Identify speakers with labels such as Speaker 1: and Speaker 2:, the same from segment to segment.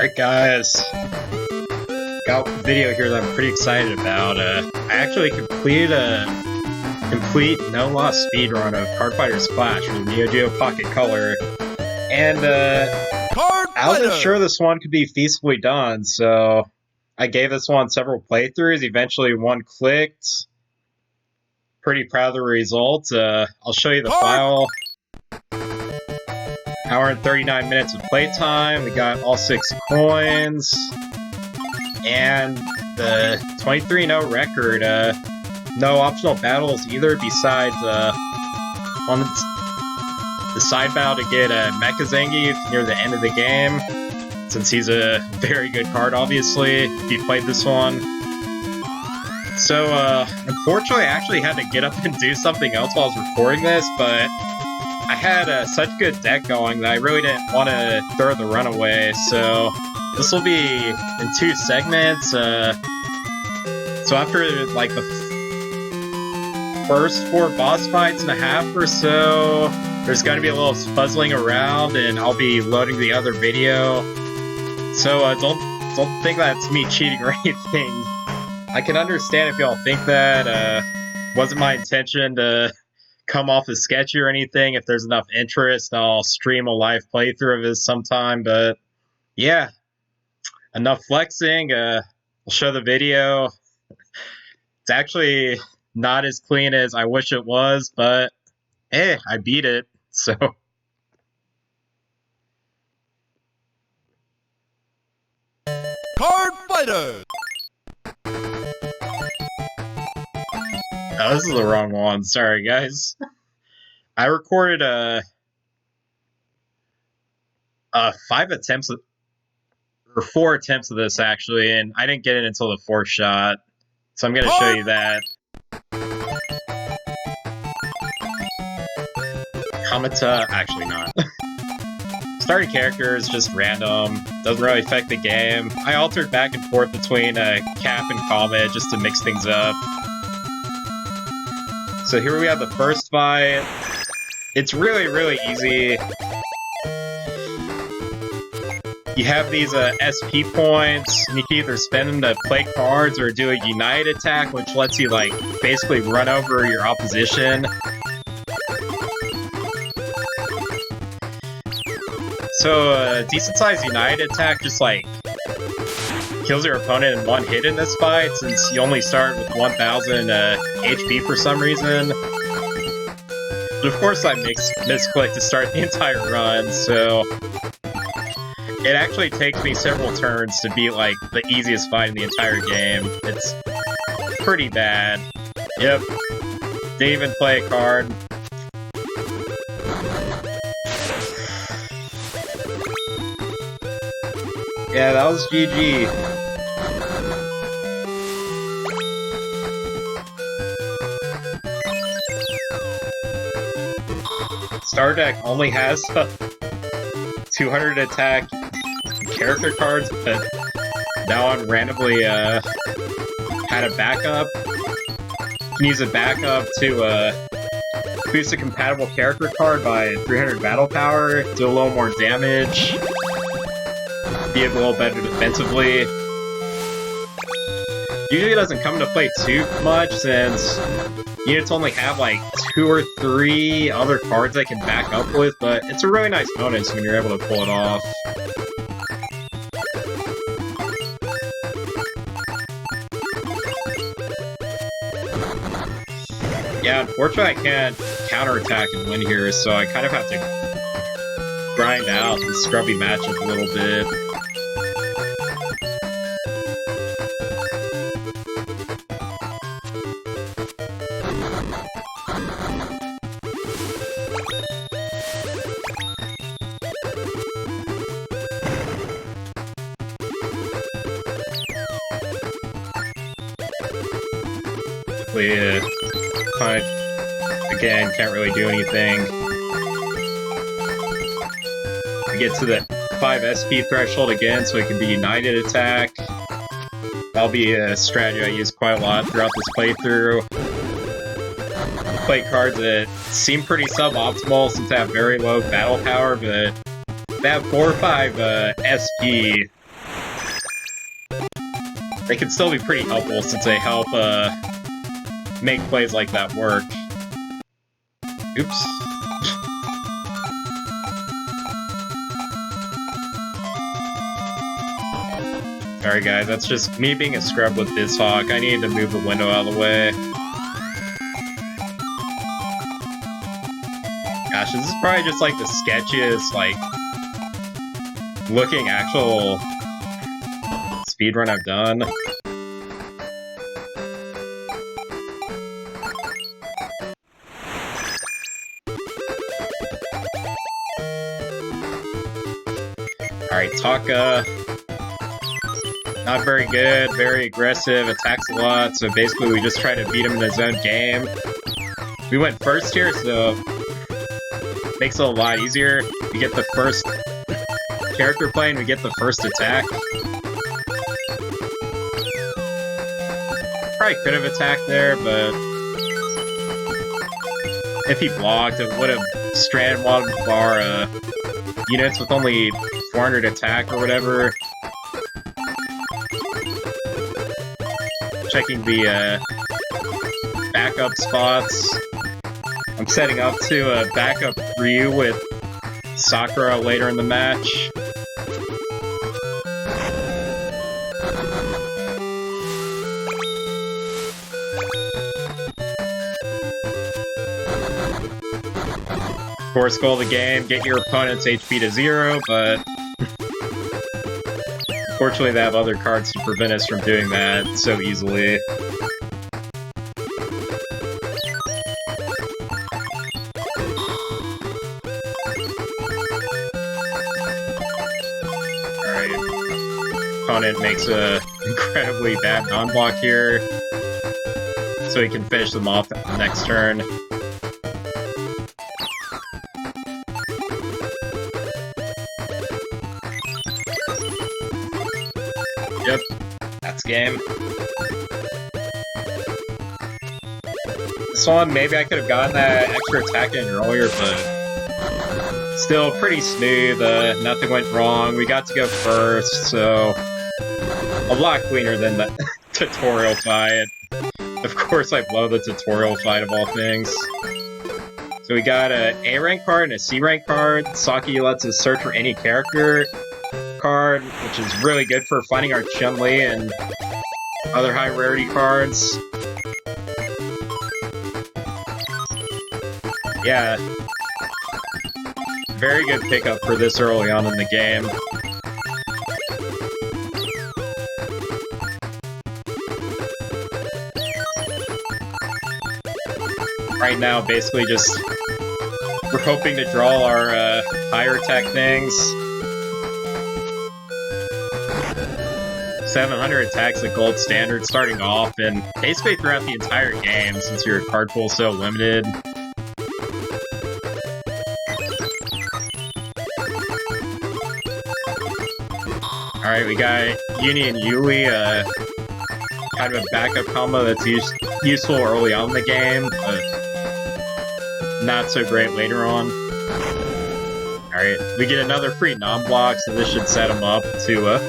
Speaker 1: Alright guys, got a video here that I'm pretty excited about. I actually completed a complete no-loss speedrun of Card Fighter Splash with Neo Geo Pocket Color, and I wasn't sure this one could be feasibly done, so I gave this one several playthroughs. Eventually one clicked. Pretty proud of the result. I'll show you the file. Hour and 39 minutes of playtime. We got all 6 coins. And the 23-0 record. No optional battles either besides on the side battle to get Mecha Zangief near the end of the game. Since he's a very good card, obviously, if you played this one. So, unfortunately, I actually had to get up and do something else while I was recording this, but I had such a good deck going that I really didn't want to throw the run away, so this will be in 2 segments. So after, like, the first 4 boss fights and a half or so, there's going to be a little puzzling around, and I'll be loading the other video. So, don't think that's me cheating or anything. I can understand if y'all think that. Wasn't my intention to come off as sketchy or anything. If there's enough interest, I'll stream a live playthrough of this sometime. But yeah, enough flexing. I'll show the video. It's actually not as clean as I wish it was, but hey, I beat it. So.
Speaker 2: Card Fighter!
Speaker 1: Oh, this is the wrong one. Sorry, guys. I recorded 5 attempts, or 4 attempts of this, actually, and I didn't get it until the 4th shot. So I'm going to show you that. Kamata, actually not. Starting character is just random. Doesn't really affect the game. I altered back and forth between Cap and Comet just to mix things up. So here we have the first fight. It's really, really easy. You have these SP points, and you can either spend them to play cards or do a Unite attack, which lets you, like, basically run over your opposition. So a decent-sized Unite attack just, like, kills your opponent in 1 hit in this fight, since you only start with 1000 HP for some reason. But of course I misclicked to start the entire run, so it actually takes me several turns to beat, like, the easiest fight in the entire game. It's pretty bad. Yep. Didn't even play a card. Yeah, that was GG. Star deck only has 200 attack character cards, but now on randomly had a backup. You can use a backup to boost a compatible character card by 300 battle power, do a little more damage, be a little better defensively. Usually it doesn't come into play too much, since units only have like 2 or 3 other cards they can back up with, but it's a really nice bonus when you're able to pull it off. Yeah, unfortunately I can't counterattack and win here, so I kind of have to grind out the scrubby matchup a little bit. Punt. Again, can't really do anything. I get to the 5 SP threshold again, so it can be United attack. That'll be a strategy I use quite a lot throughout this playthrough. Play cards that seem pretty suboptimal since they have very low battle power, but they have 4 or 5 SP. they can still be pretty helpful since they help make plays like that work. Oops. Sorry guys, that's just me being a scrub with this hawk. I need to move the window out of the way. Gosh, this is probably just like the sketchiest, like, looking actual speedrun I've done. Alright, Taka. Not very good, very aggressive, attacks a lot, so basically we just try to beat him in his own game. We went first here, so makes it a lot easier. We get the first character play and we get the first attack. Probably could have attacked there, but if he blocked, it would have stranded one of our units with only 400 attack or whatever. Checking the backup spots. I'm setting up to backup Ryu with Sakura later in the match. Of course, goal of the game, get your opponent's HP to 0, but unfortunately they have other cards to prevent us from doing that so easily. Alright. Opponent makes a incredibly bad non-block here, so he can finish them off the next turn. Yep, that's game. This one, maybe I could have gotten that extra attack in earlier, but still pretty smooth. Nothing went wrong. We got to go first, so a lot cleaner than the tutorial fight. Of course, I love the tutorial fight of all things. So we got an A rank card and a C rank card. Saki lets us search for any character card, which is really good for finding our Chun-Li and other high rarity cards. Yeah. Very good pickup for this early on in the game. Right now, basically just we're hoping to draw our higher attack things. 700 attacks at gold standard starting off, and basically throughout the entire game since your card pool is so limited. Alright, we got Uni and Yuli, kind of a backup combo that's useful early on in the game, but not so great later on. Alright, we get another free non-block, so this should set him up to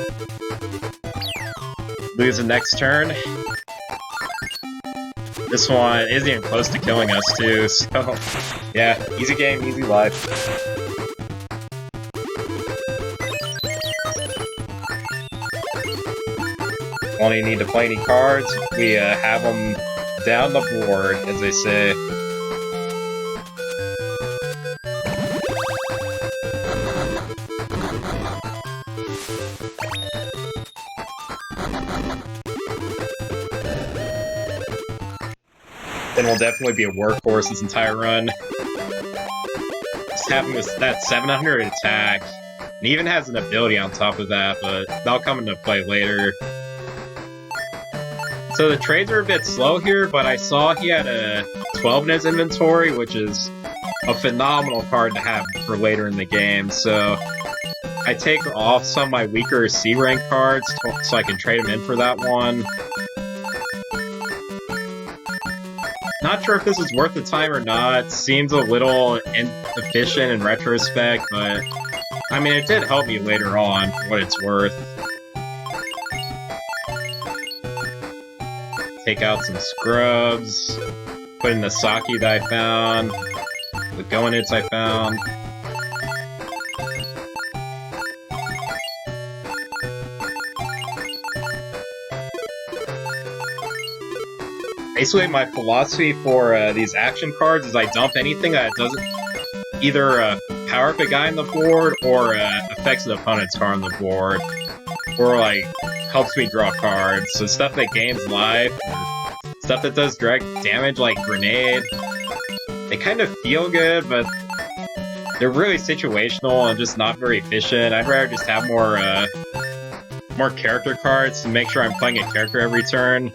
Speaker 1: lose the next turn. This one isn't even close to killing us, too, so yeah, easy game, easy life. Only need to play any cards, we have them down the board, as they say. Then will definitely be a workhorse this entire run. Just having that 700 attack, and even has an ability on top of that, but that'll come into play later. So the trades are a bit slow here, but I saw he had a 12 in his inventory, which is a phenomenal card to have for later in the game, so I take off some of my weaker C rank cards so I can trade them in for that one. Not sure if this is worth the time or not. Seems a little inefficient in retrospect, but I mean, it did help me later on, for what it's worth. take out some scrubs, put in the sake that I found, the go-ins I found. Basically, my philosophy for these action cards is I dump anything that doesn't either power up a guy on the board or affects the opponent's card on the board, or like helps me draw cards. So stuff that gains life, stuff that does direct damage like grenade. They kind of feel good, but they're really situational and just not very efficient. I'd rather just have more character cards to make sure I'm playing a character every turn.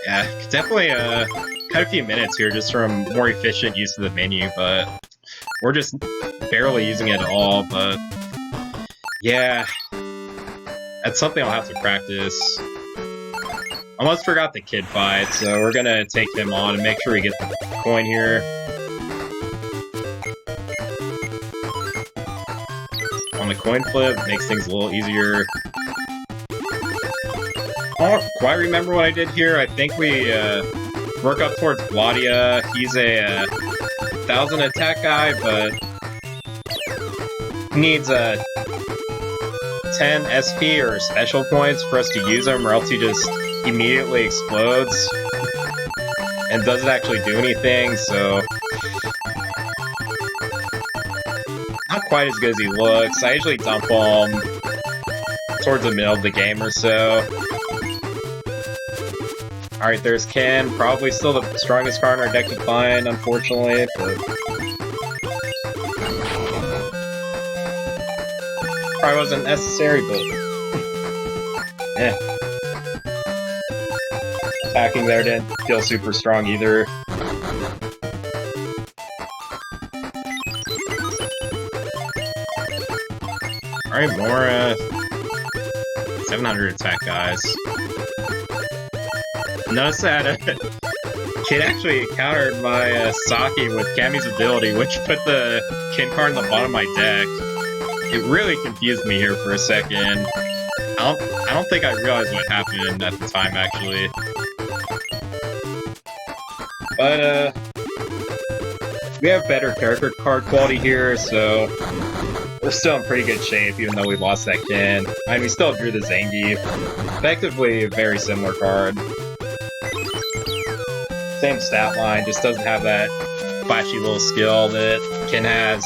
Speaker 1: Yeah, definitely cut a few minutes here just from more efficient use of the menu, but we're just barely using it at all. But yeah, that's something I'll have to practice. Almost forgot the kid fight, so we're gonna take him on and make sure we get the coin here. On the coin flip, makes things a little easier. I don't quite remember what I did here. I think we work up towards Gladia. He's a 1,000 attack guy, but he needs 10 SP or special points for us to use him, or else he just immediately explodes and doesn't actually do anything, so not quite as good as he looks. I usually dump him towards the middle of the game or so. Alright, there's Ken, probably still the strongest card in our deck to find, unfortunately, but probably wasn't necessary, but eh. Attacking there didn't feel super strong either. Alright, more 700 attack guys. Notice that Kid actually countered my Saki with Cammy's ability, which put the Kin card on the bottom of my deck. It really confused me here for a second. I don't think I realized what happened at the time, actually. But, we have better character card quality here, so we're still in pretty good shape, even though we lost that Kin. And we still drew the Zangief. Effectively a very similar card. Same stat line, just doesn't have that flashy little skill that Kin has.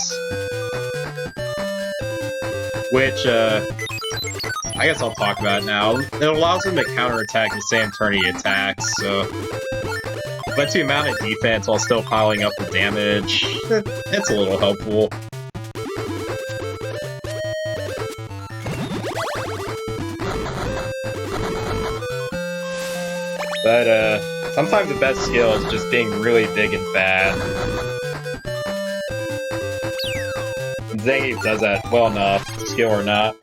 Speaker 1: Which, I guess I'll talk about it now. It allows him to counterattack the same turn he attacks, so lets you mount a defense while still piling up the damage. It's a little helpful. But, sometimes the best skill is just being really big and bad. And Zangief does that well enough, skill or not.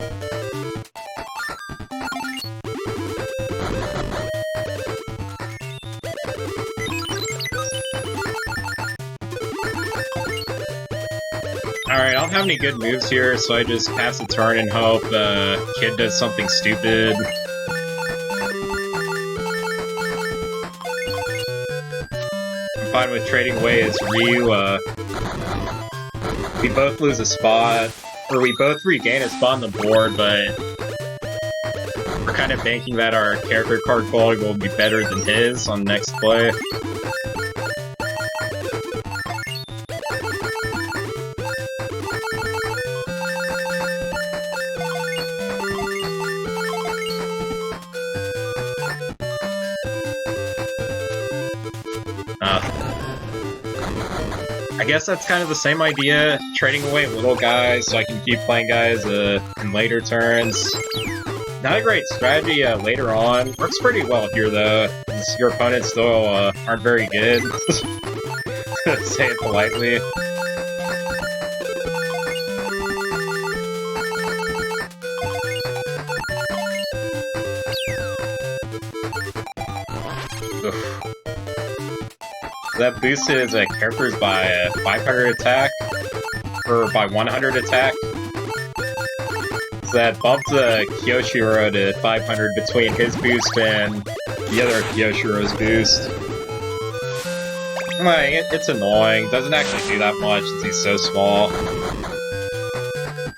Speaker 1: Alright, I don't have any good moves here, so I just pass the turn and hope Kid does something stupid. I'm fine with trading away as Ryu. We both lose a spot, or we both regain a spot on the board, but we're kind of banking that our character card quality will be better than his on next play. I guess that's kind of the same idea, trading away little guys so I can keep playing guys in later turns. Not a great strategy later on. Works pretty well here though, since your opponents still aren't very good. Say it politely. Oof. That boosted his characters by 500 attack, or by 100 attack. That bumped Kyoshiro to 500 between his boost and the other Kyoshiro's boost. Like, it's annoying. Doesn't actually do that much since he's so small.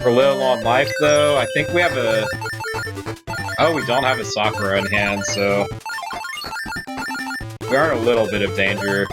Speaker 1: For Little on Life, though, I think we have a... Oh, we don't have a Sakura in hand, so... We are in a little bit of danger.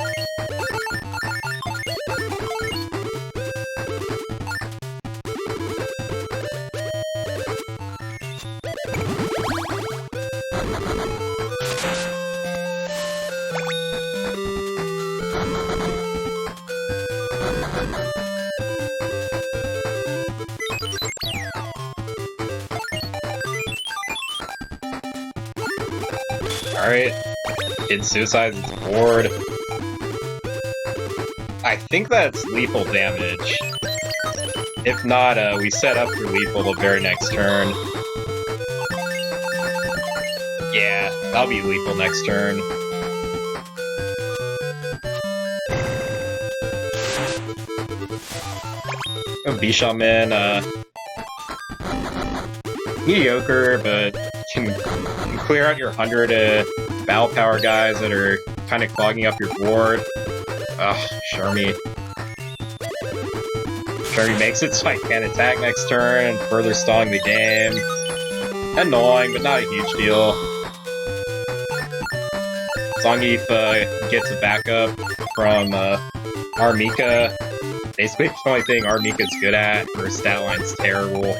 Speaker 1: Alright, Kid Suicide is bored. I think that's lethal damage. If not, we set up for lethal the very next turn. Yeah, that'll be lethal next turn. Bishaman, mediocre, but can clear out your 100 battle power guys that are kind of clogging up your board. Ugh, Shermie. Shermie makes it so I can't attack next turn, further stalling the game. Annoying, but not a huge deal. Zangief gets a backup from Armika. Basically, the only thing Armika's good at. Her stat line's terrible.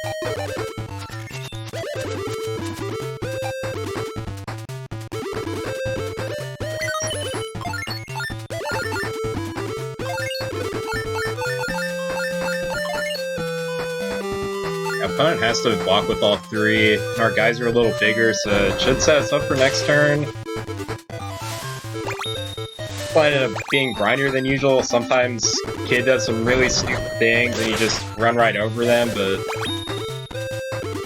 Speaker 1: Opponent has to block with all three. Our guys are a little bigger, so it should set us up for next turn. Might end up being grindier than usual. Sometimes Kid does some really stupid things and you just run right over them, but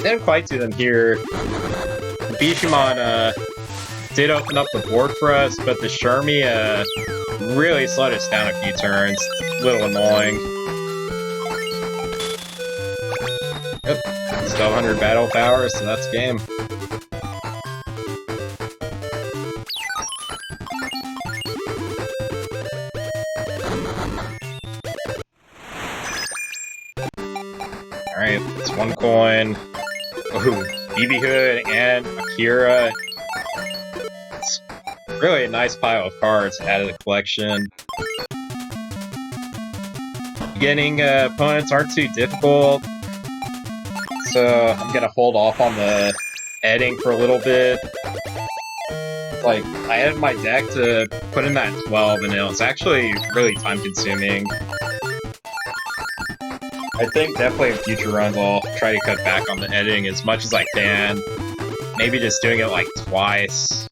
Speaker 1: didn't quite do them here. Bishamon did open up the board for us, but the Shermie really slowed us down a few turns. A little annoying. Yep, still 100 battle power, so that's game. Alright, it's one coin. Ooh, BB Hood and Akira. It's really a nice pile of cards to add to the collection. Beginning opponents aren't too difficult, so I'm gonna hold off on the editing for a little bit. Like, I edited my deck to put in that 12, and it was actually really time-consuming. I think definitely in future runs I'll try to cut back on the editing as much as I can. Maybe just doing it like twice.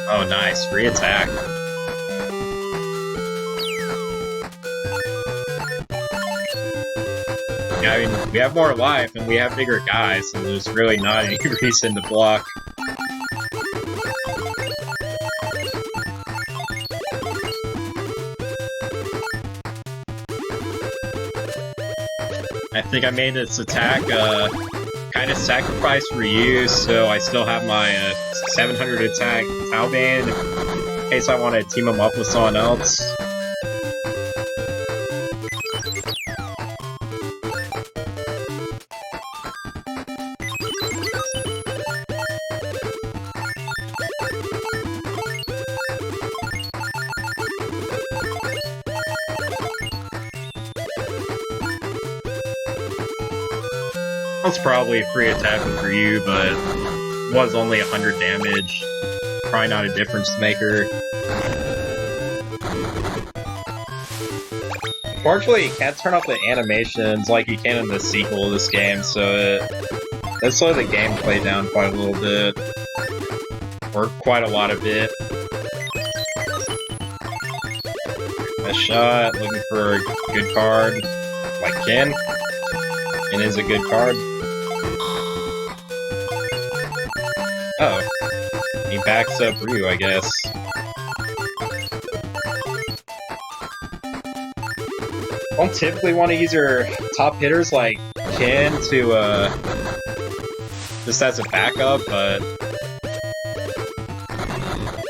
Speaker 1: Oh nice, free attack. Yeah, I mean, we have more life and we have bigger guys, so there's really not any reason to block. I think I made this attack kind of sacrifice reuse, so I still have my 700 attack Talbane in case I want to team him up with someone else. That's probably a free attack with Ryu, but was only 100 damage. Probably not a difference maker. Unfortunately, you can't turn off the animations like you can in the sequel of this game, so it slowed the gameplay down quite a little bit. Or quite a lot of it. A shot, looking for a good card. Like Ken. Ken is a good card. Oh. He backs up Ryu, I guess. Don't typically want to use your top hitters like Ken to just as a backup, but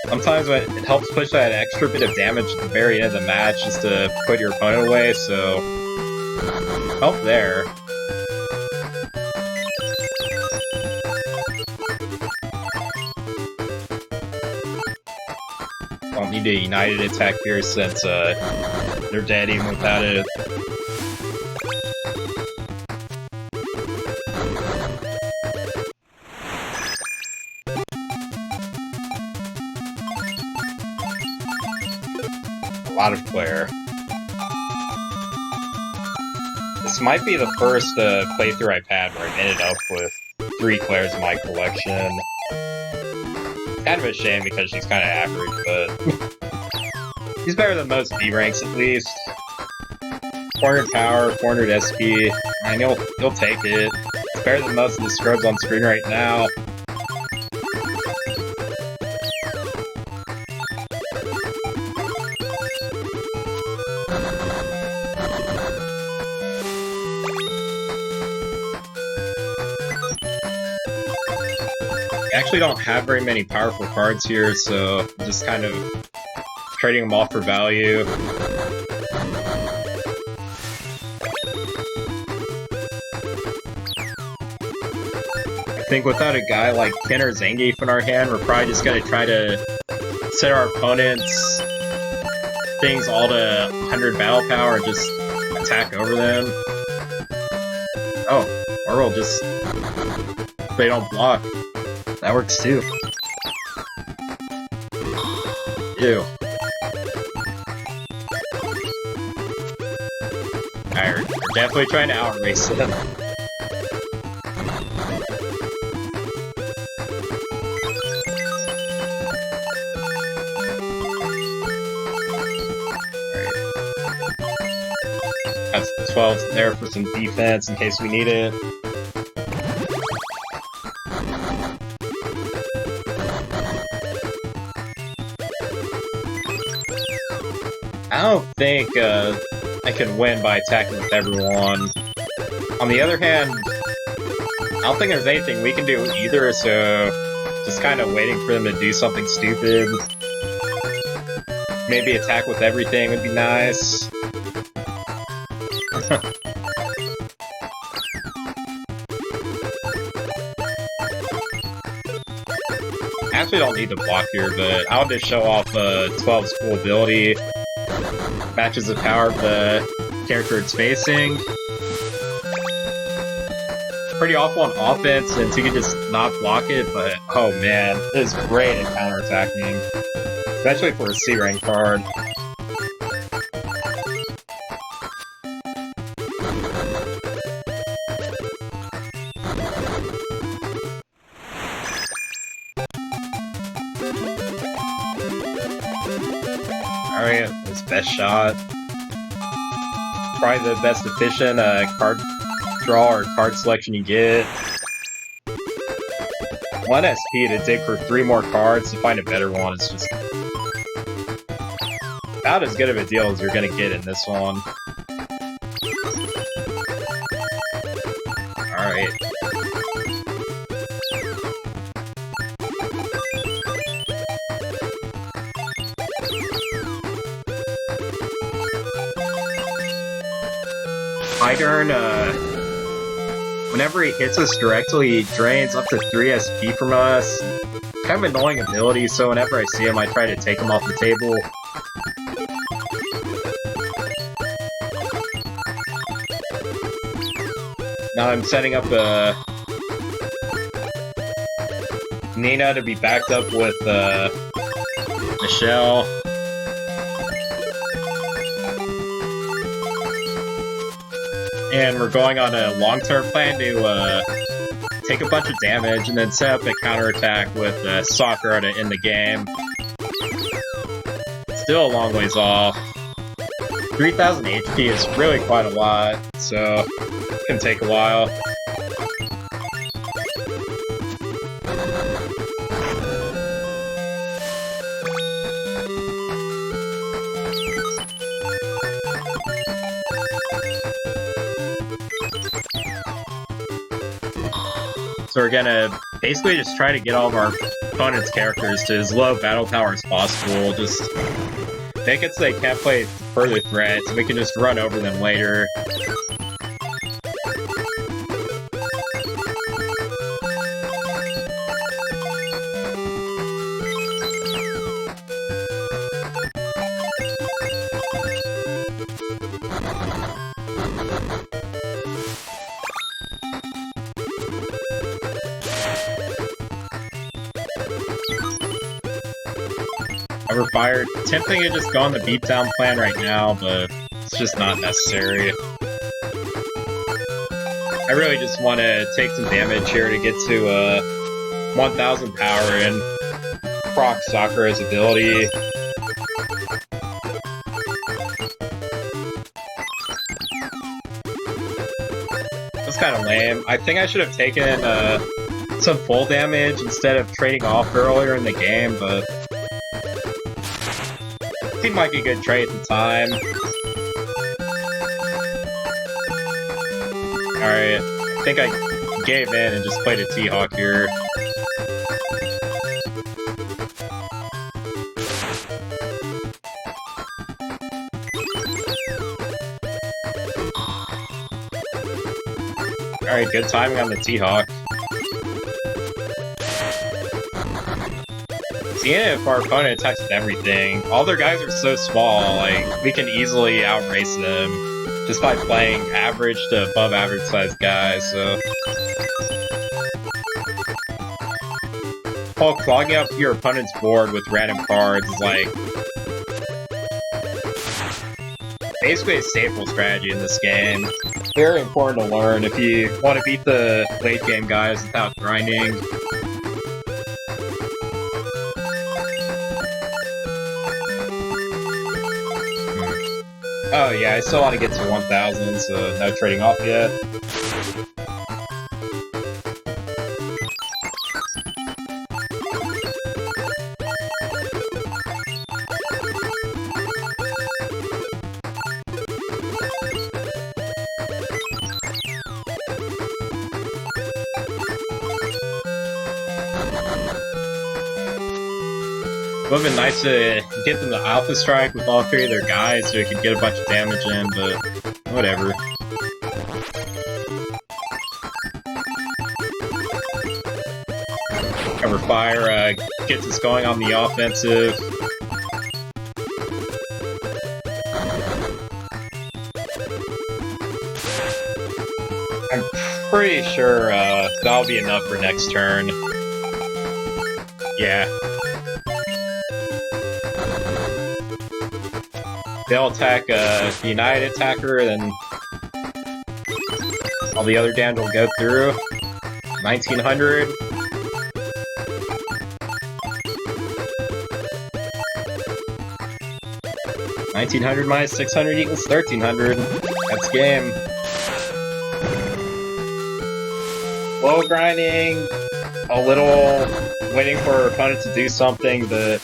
Speaker 1: sometimes it helps push that extra bit of damage at the very end of the match just to put your opponent away, so help there. Don't need a united attack here since they're dead even without it. A lot of Claire. This might be the first playthrough I've had where I've ended up with 3 Claires in my collection. Kind of a shame because she's kind of average, but she's better than most B ranks at least. 400 power, 400 SP, and you'll take it. It's better than most of the scrubs on screen right now. I actually don't have very many powerful cards here, so I'm just kind of trading them off for value. I think without a guy like Ken or Zangief in our hand, we're probably just going to try to set our opponents' things all to 100 battle power and just attack over them. Oh, or we'll just... they don't block. That works too. Ew. Alright, we're definitely trying to outrace them. That's the 12 there for some defense in case we need it. I don't think I can win by attacking with everyone. On the other hand, I don't think there's anything we can do either, so just kind of waiting for them to do something stupid. Maybe attack with everything would be nice. I actually don't need to block here, but I'll just show off 12's cool ability. Matches the power of the character it's facing. Pretty awful on offense since you can just not block it, but oh man, it is great at counterattacking. Especially for a C rank card. Alright, his best shot. Probably the best efficient card draw or card selection you get. 1 SP to dig for 3 more cards to find a better one is just about as good of a deal as you're gonna get in this one. Alright. Speedrun, whenever he hits us directly, he drains up to 3 SP from us. Kind of annoying ability, so whenever I see him, I try to take him off the table. Now I'm setting up Nina to be backed up with Michelle. And we're going on a long-term plan to take a bunch of damage and then set up a counterattack with Sakura to end the game. Still a long ways off. 3,000 HP is really quite a lot, so it can take a while. So we're gonna basically just try to get all of our opponent's characters to as low battle power as possible. Just make it so they can't play further threats, and we can just run over them later. Overfired. Tempting to just go on the beatdown plan right now, but it's just not necessary. I really just want to take some damage here to get to 1000 power and proc Sakura's ability. That's kind of lame. I think I should have taken some full damage instead of trading off earlier in the game, but seemed like a good trade at the time. Alright, I think I gave in and just played a T-Hawk here. Alright, good timing on the T-Hawk. Seeing if our opponent attacks with everything, all their guys are so small, like, we can easily outrace them just by playing average to above average sized guys, so. While clogging up your opponent's board with random cards is like basically a staple strategy in this game. Very important to learn if you want to beat the late game guys without grinding. Oh yeah, I still want to get to 1000, so no trading off yet. It would have been nice to get them the Alpha Strike with all three of their guys so we could get a bunch of damage in, but whatever. Cover Fire gets us going on the offensive. I'm pretty sure that'll be enough for next turn. Yeah. They'll attack the United attacker, then all the other damage will go through. 1900. $1900 minus 600 equals 1300. That's game. Low grinding, a little waiting for our opponent to do something, but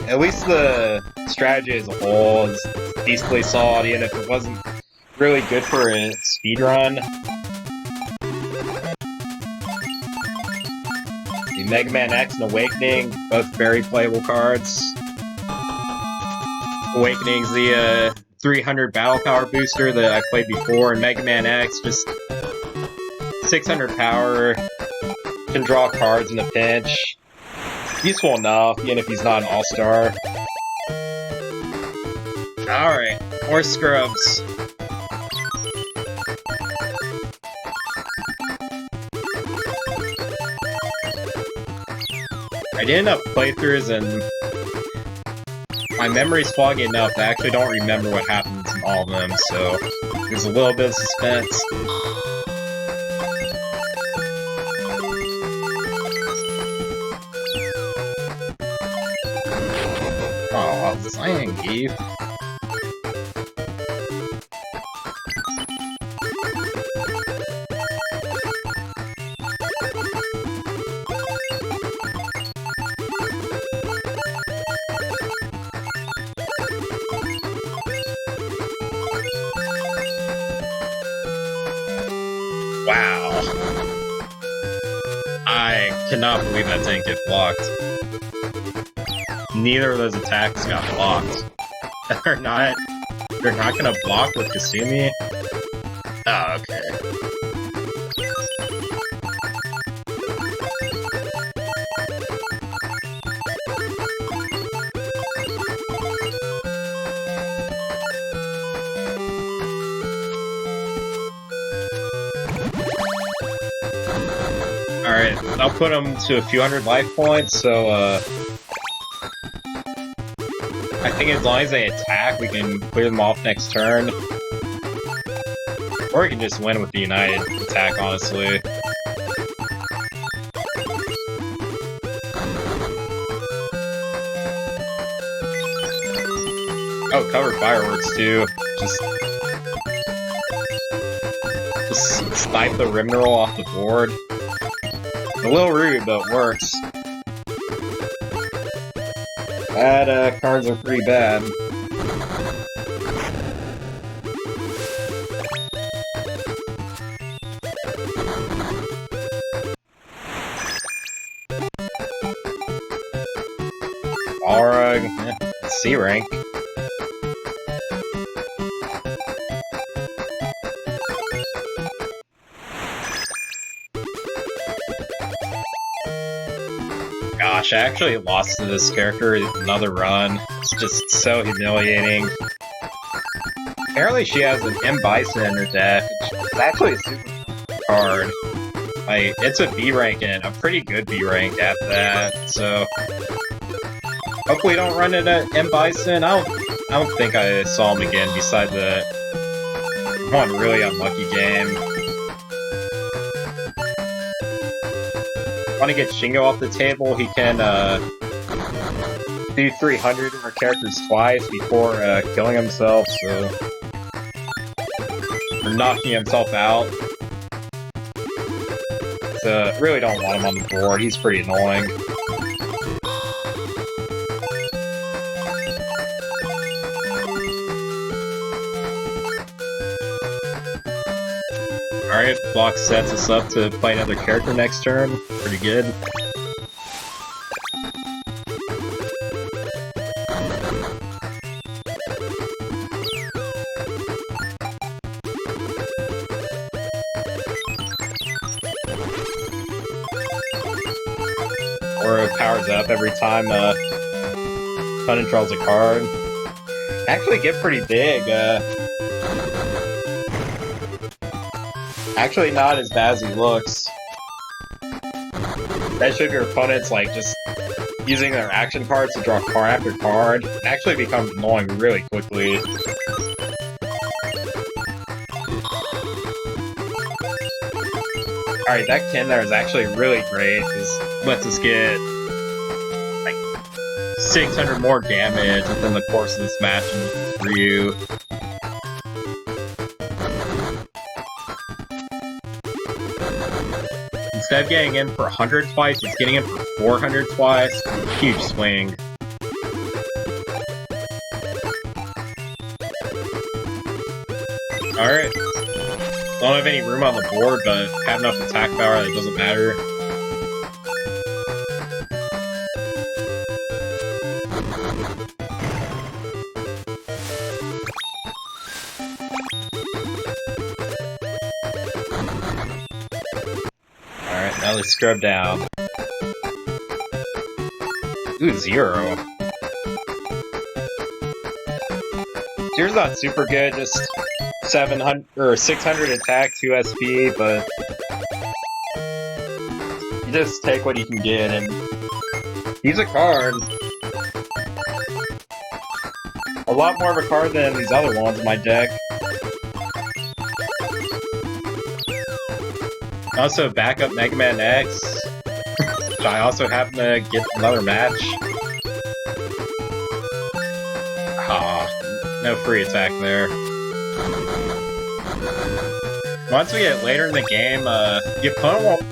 Speaker 1: at least the strategy as a whole is decently solid, even if it wasn't really good for a speedrun. The Mega Man X and Awakening, both very playable cards. Awakening's the 300 battle power booster that I played before, and Mega Man X just 600 power, can draw cards in a pinch. Useful enough, even if he's not an all-star. Alright, more scrubs. I did enough playthroughs and my memory's foggy enough that I actually don't remember what happens in all of them, so there's a little bit of suspense. Oh, Zangief. Wow. I cannot believe that didn't get blocked. Neither of those attacks got blocked. They're not gonna block with Kasumi? Oh, okay. Alright, I'll put him to a few hundred life points, so, I think as long as they attack, we can clear them off next turn. Or we can just win with the United attack, honestly. Oh, cover fireworks, too. Just snipe the Rimnirl off the board. A little rude, but works. Bad cards are pretty bad. Balrog, C rank. Gosh, I actually lost to this character another run. It's just so humiliating. Apparently she has an M. Bison in her deck. It's actually a super card. Like, it's a B rank and a pretty good B rank at that, so... Hopefully don't run into M. Bison. I don't think I saw him again beside the one really unlucky game. Want to get Shingo off the table, he can do 300 of our characters twice before killing himself, so... Or knocking himself out. So, really don't want him on the board, he's pretty annoying. Alright, block sets us up to play another character next turn. Pretty good. Or powers up every time opponent draws a card. Actually get pretty big. Actually not as bad as he looks. Especially if your opponent's like just using their action cards to draw card after card. It actually becomes annoying really quickly. Alright, that Ken there is actually really great. It lets us get like 600 more damage within the course of this match for you. Instead of getting in for 100 twice, it's getting in for 400 twice. Huge swing. Alright. Don't have any room on the board, but have enough attack power that it doesn't matter. Alright, now let's scrub down. Ooh, 0. Zero's not super good, just 700 or 600 attack, 2 SP, but you just take what you can get, and he's a card. A lot more of a card than these other ones in my deck. Also, backup Mega Man X, which I also happen to get another match. Ah, no free attack there. Once we get later in the game, the opponent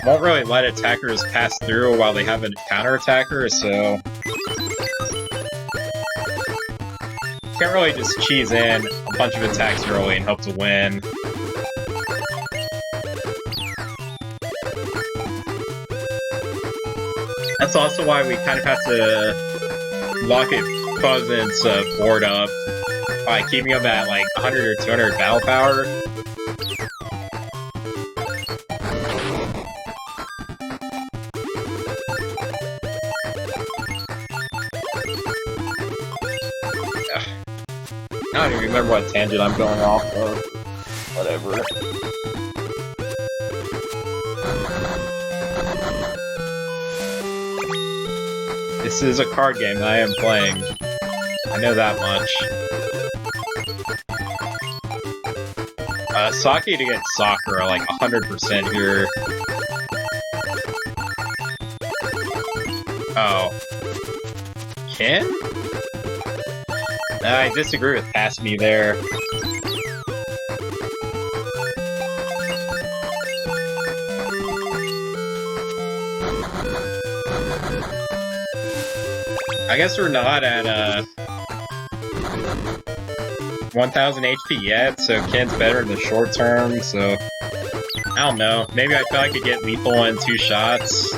Speaker 1: won't really let attackers pass through while they have a counter-attacker, so... Can't really just cheese in a bunch of attacks early and hope to win. That's also why we kind of have to lock it Pleasant's board up by keeping him at like 100 or 200 battle power. I don't even remember what tangent I'm going off of. Whatever. This is a card game that I am playing. I know that much. Saki to get Sakura, like 100% here. Oh. Ken? I disagree with Pass Me there. I guess we're not at 1000 HP yet, so Ken's better in the short term, so I don't know. Maybe I feel I could get lethal in 2 shots.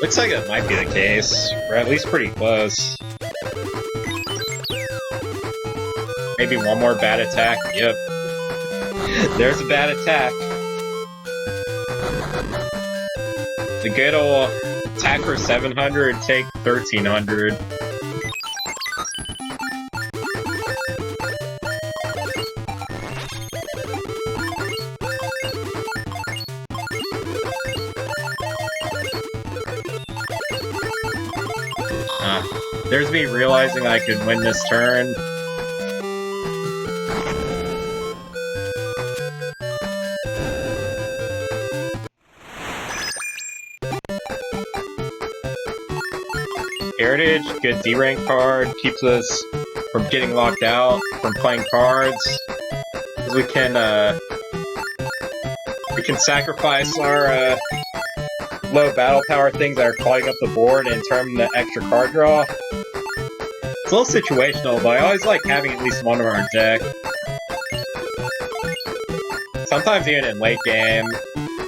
Speaker 1: Looks like that might be the case. We're at least pretty close. Maybe one more bad attack. Yep. There's a bad attack. The good old attack for 700, take 1300. There's me realizing I could win this turn. Heritage, good D-rank card, keeps us from getting locked out, from playing cards. Because we can sacrifice our low battle power things that are clogging up the board and turn them into extra card draw. It's a little situational, but I always like having at least one of our deck. Sometimes even in late game,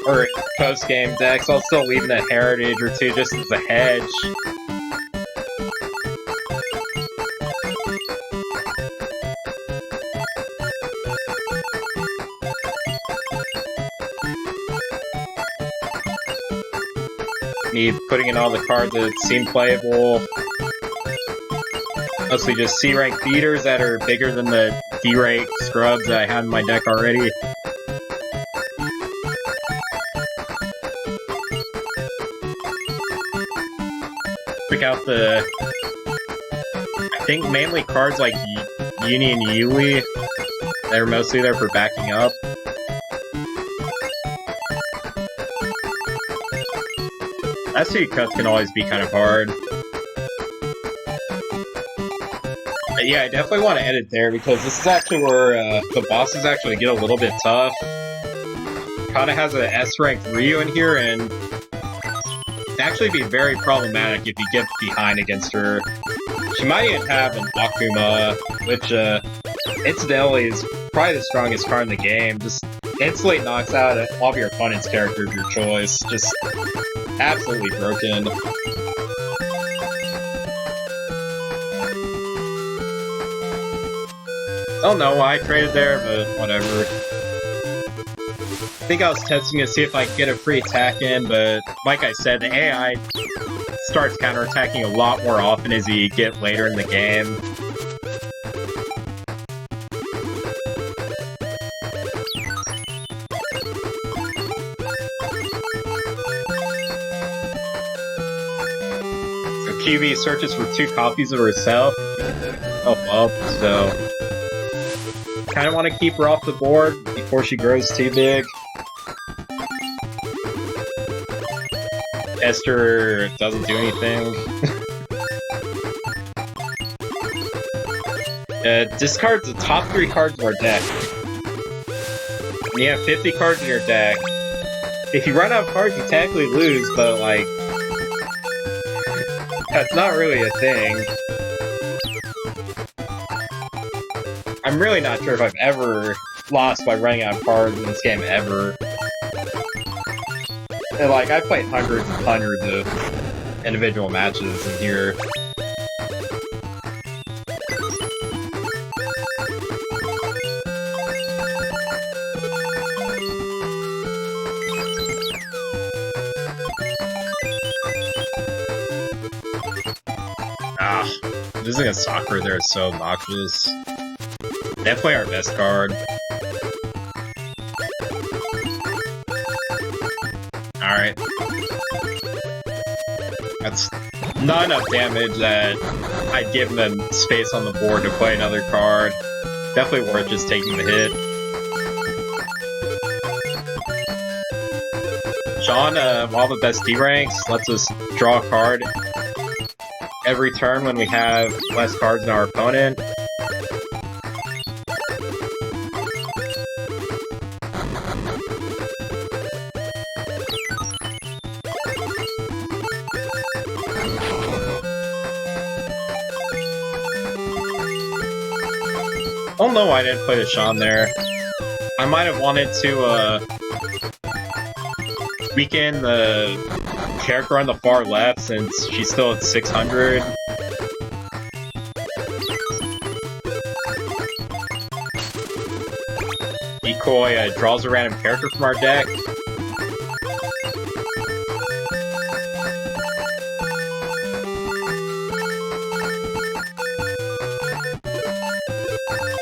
Speaker 1: or post-game decks, I'll still leave in a Heritage or two just as a hedge. Me putting in all the cards that seem playable. Mostly just C-rank beaters that are bigger than the D-rank scrubs that I had in my deck already. Pick out the... I think mainly cards like Uni and Yui that are mostly there for backing up. SC cuts can always be kind of hard. But yeah, I definitely want to edit there because this is actually where the bosses actually get a little bit tough. Kana has an S-ranked Ryu in here, and it'd actually be very problematic if you get behind against her. She might even have an Akuma, which incidentally is probably the strongest card in the game. Just instantly knocks out all of your opponent's characters of your choice. Just absolutely broken. I don't know why I traded there, but whatever. I think I was testing to see if I could get a free attack in, but like I said, the AI starts counterattacking a lot more often as you get later in the game. QB searches for 2 copies of herself up, so kind of want to keep her off the board before she grows too big. Esther doesn't do anything. Discard the top 3 cards of our deck. And you have 50 cards in your deck. If you run out of cards, you technically lose, but like, that's not really a thing. I'm really not sure if I've ever lost by running out of cards in this game ever. And like, I played hundreds and hundreds of individual matches in here. Losing a soccer there is so obnoxious. Definitely our best card. Alright. That's not enough damage that I'd give them space on the board to play another card. Definitely worth just taking the hit. Sean, one of the best D ranks, lets us draw a card every turn when we have less cards than our opponent. I don't know why I didn't play the Sean there. I might have wanted to weaken the character on the far left since she's still at 600. Decoy draws a random character from our deck.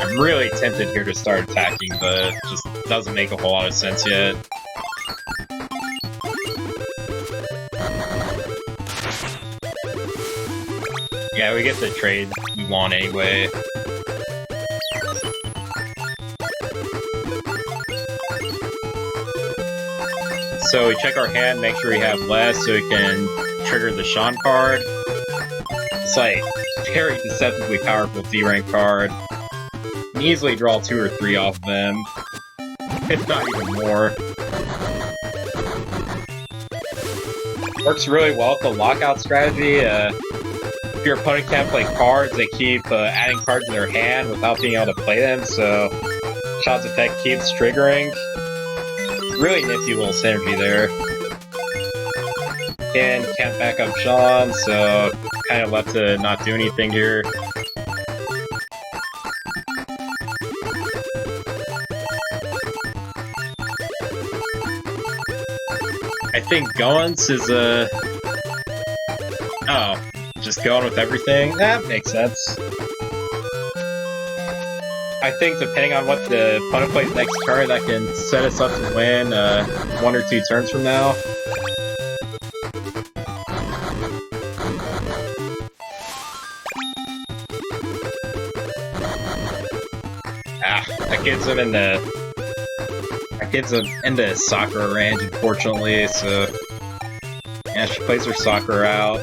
Speaker 1: I'm really tempted here to start attacking, but it just doesn't make a whole lot of sense yet. Yeah, we get the trade we want anyway. So we check our hand, make sure we have less so we can trigger the Sean card. It's like very deceptively powerful D-rank card. You can easily draw 2 or 3 off of them, if not even more. Works really well with the lockout strategy. If your opponent can't play cards, they keep adding cards in their hand without being able to play them, so Sean's effect keeps triggering. Really nifty little synergy there. Again, can't back up Sean, so kind of left to not do anything here. I think Goins is a... Oh, just going with everything? That makes sense. I think depending on what the opponent plays next turn, that can set us up to win 1 or 2 turns from now. That gets him into Sakura range, unfortunately, so yeah, she plays her Sakura out.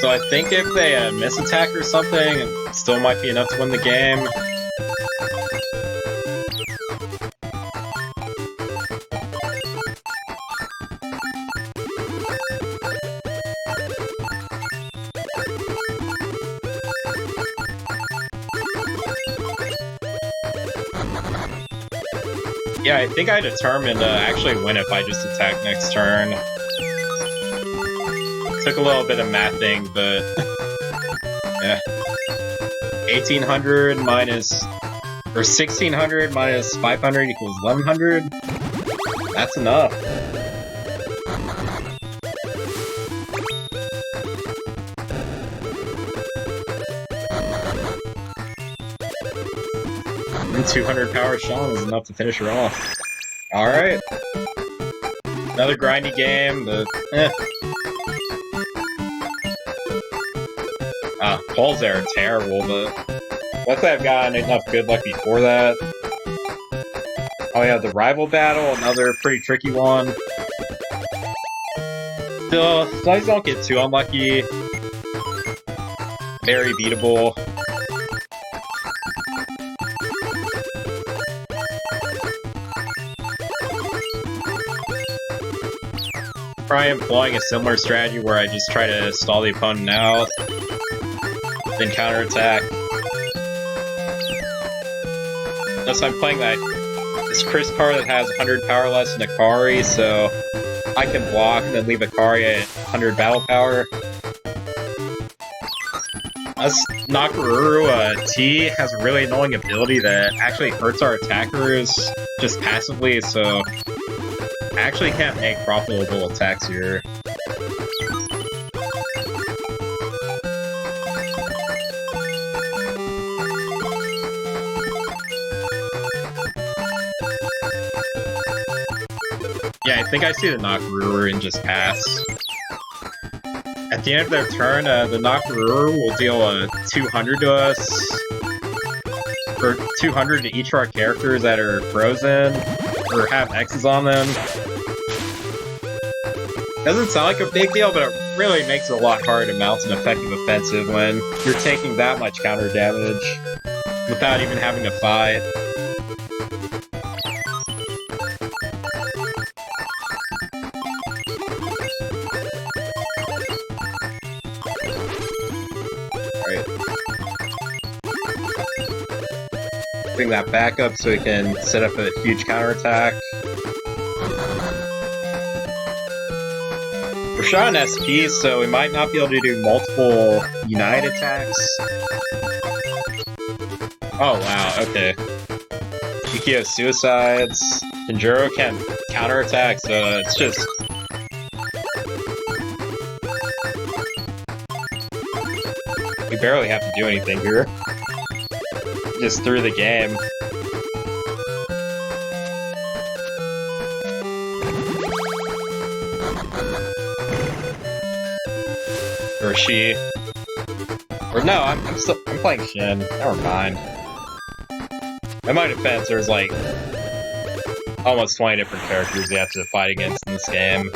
Speaker 1: So I think if they miss attack or something, it still might be enough to win the game. Yeah, I think I determined to actually win if I just attack next turn. Took a little bit of mathing, but yeah. 1800 minus, or 1600 minus 500 equals 1100. That's enough. And 200 power Sean is enough to finish her off. Alright. Another grindy game, but Pulls there are terrible, but luckily I've gotten enough good luck before that. Oh yeah, the rival battle, another pretty tricky one. Still, sometimes don't get too unlucky. Very beatable. Probably employing a similar strategy where I just try to stall the opponent out, then counterattack. Thus I'm playing this Chris card that has 100 power less than Akari, so I can block and then leave Ikaria at 100 battle power. Nakaruru T has a really annoying ability that actually hurts our attackers just passively, so I actually can't make profitable attacks here. Yeah, I think I see the Nakaruru and just pass. At the end of their turn, the Nakaruru will deal 200 to us. For 200 to each of our characters that are frozen, or have X's on them. Doesn't sound like a big deal, but it really makes it a lot harder to mount an effective offensive when you're taking that much counter damage without even having to fight. Bring that back up so we can set up a huge counterattack. We're shot on SP, so we might not be able to do multiple Unite attacks. Oh wow, okay. Yukio suicides. Jinjuro can counterattack, so it's just... we barely have to do anything here. Just through the game. Or she. Or no, I'm playing Shin. Never mind. In my defense, there's like almost 20 different characters you have to fight against in this game.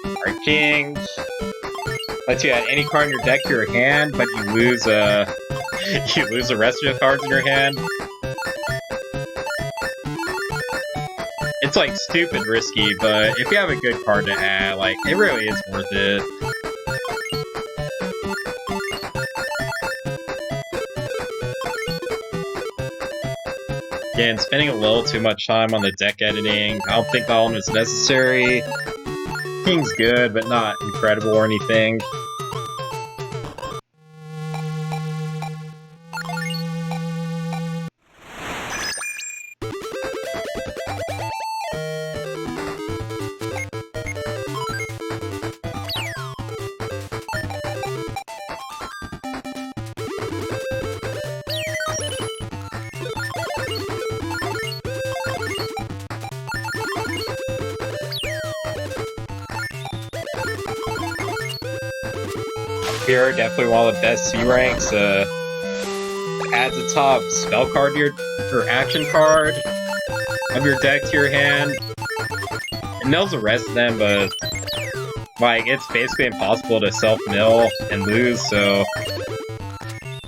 Speaker 1: Our King lets you add any card in your deck to your hand, but you lose you lose the rest of your cards in your hand. It's like stupid risky, but if you have a good card to add, like, it really is worth it. Again, spending a little too much time on the deck editing. I don't think all of it is necessary. King's good, but not incredible or anything. Here, definitely one of the best C ranks. Adds a top spell card to your, or action card of your deck to your hand. It mills the rest of them, but like it's basically impossible to self-mill and lose, so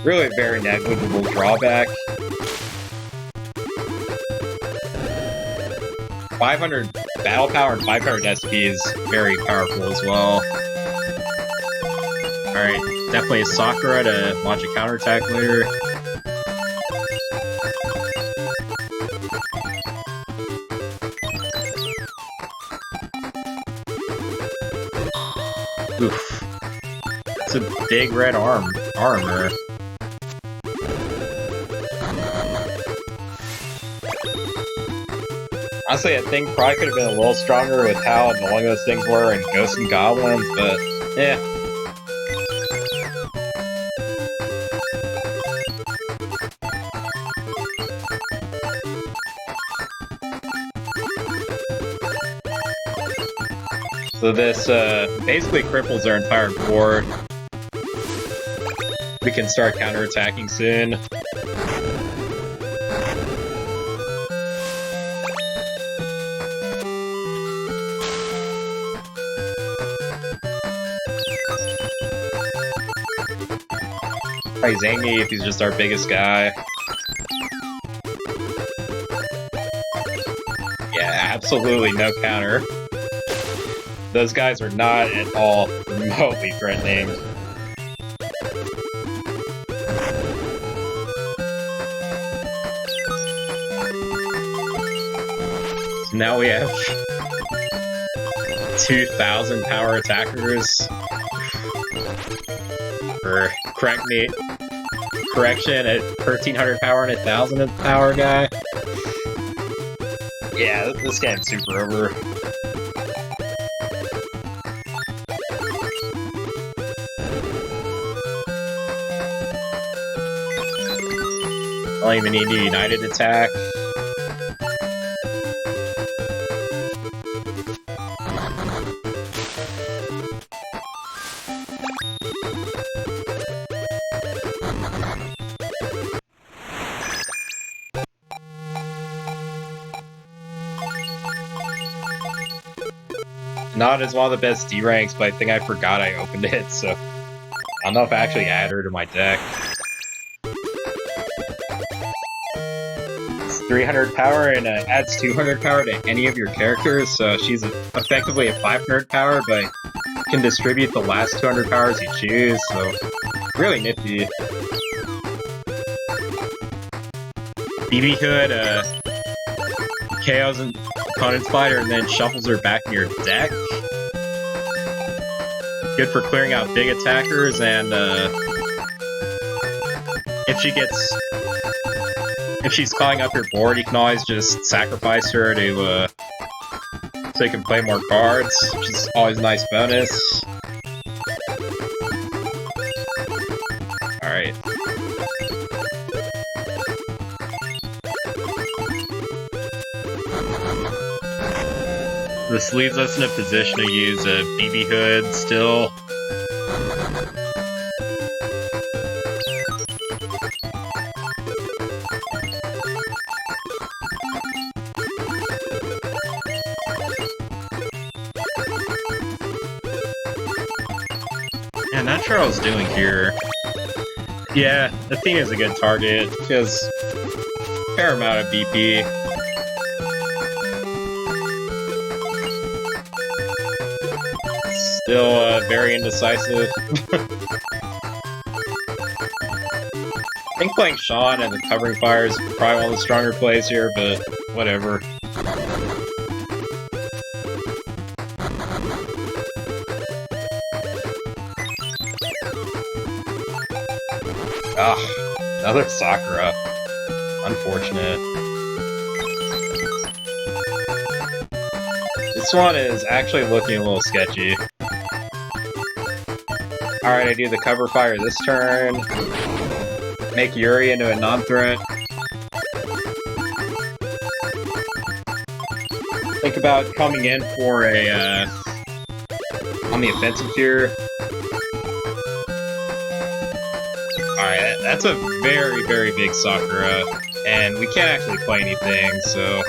Speaker 1: really a very negligible drawback. 500 battle power and 500 SP is very powerful as well. Alright, definitely a Sakura to launch a counterattack later. Oof. That's a big red armor. Honestly, I think probably could have been a little stronger with how annoying those things were in Ghosts and Goblins, but yeah. So this basically cripples our entire board. We can start counterattacking soon. Probably Zangy if he's just our biggest guy. Yeah, absolutely no counter. Those guys are not at all remotely threatening. So now we have 2,000 power attackers. Or correction, at 1,300 power and 1,000 power guy. Yeah, this game's super over. Don't even need a united attack. Not as one of the best D ranks, but I think I forgot I opened it, so I don't know if I actually added her to my deck. It's 300 power and adds 200 power to any of your characters, so she's effectively a 500 power, but can distribute the last 200 powers you choose, so really nifty. BB Hood KOs an opponent's fighter and then shuffles her back in your deck. Good for clearing out big attackers, and if she's calling up your board, you can always just sacrifice her to so you can play more cards, which is always a nice bonus. Alright. This leaves us in a position to use a BB Hood still. Yeah, not sure what I was doing here. Yeah, Athena's a good target. She has a fair amount of BP. Still very indecisive. I think playing Sean and the covering fire is probably one of the stronger plays here, but whatever. Ah, another Sakura. Unfortunate. This one is actually looking a little sketchy. Alright, I do the cover fire this turn. Make Yuri into a non-threat. Think about coming in for a, on the offensive here. Alright, that's a very, very big Sakura. And we can't actually play anything, so...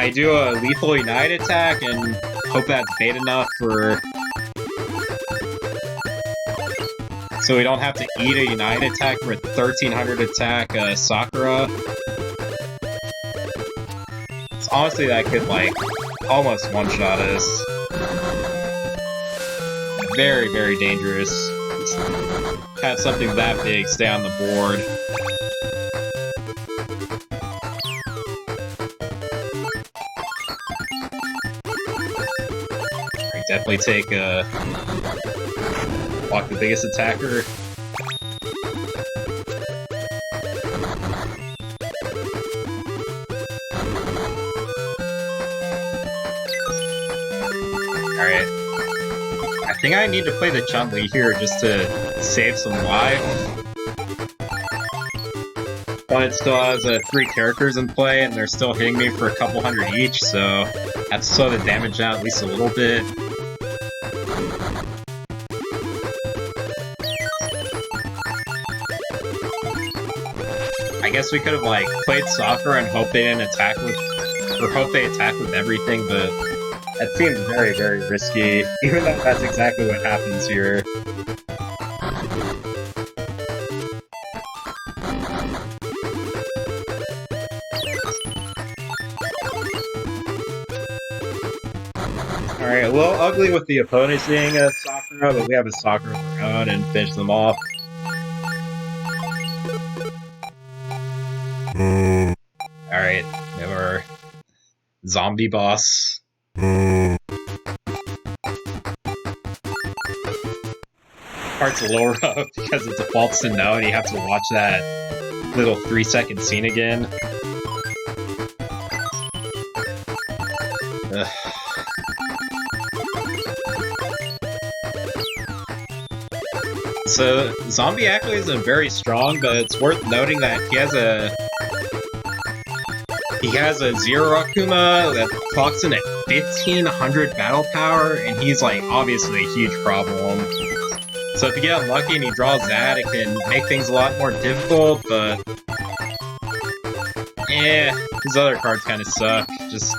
Speaker 1: I do a lethal Unite attack and hope that's bait enough for... so we don't have to eat a Unite attack for a 1300 attack Sakura. So honestly, that could, like, almost one-shot us. Very, very dangerous. Just have something that big stay on the board. I definitely take block the biggest attacker. Alright. I think I need to play the Chun-Li here just to save some life. Opponent still has 3 characters in play, and they're still hitting me for a couple hundred each, so I have to slow the damage down at least a little bit. I guess we could have, like, played Sakura and hoped they didn't attack with... or hope they attack with everything, but that seems very, very risky, even though that's exactly what happens here. Alright, a little ugly with the opponents being a Sakura, but we have a Sakura of our own and finish them off. Alright, we have our zombie boss. Part's a little rough because it defaults to no and you have to watch that little 3-second scene again. Ugh. So, Zombie actually isn't very strong, but it's worth noting that he has a Zero Akuma that clocks in at 1500 battle power, and he's like obviously a huge problem. So if you get unlucky and he draws that, it can make things a lot more difficult, but his other cards kind of suck. Just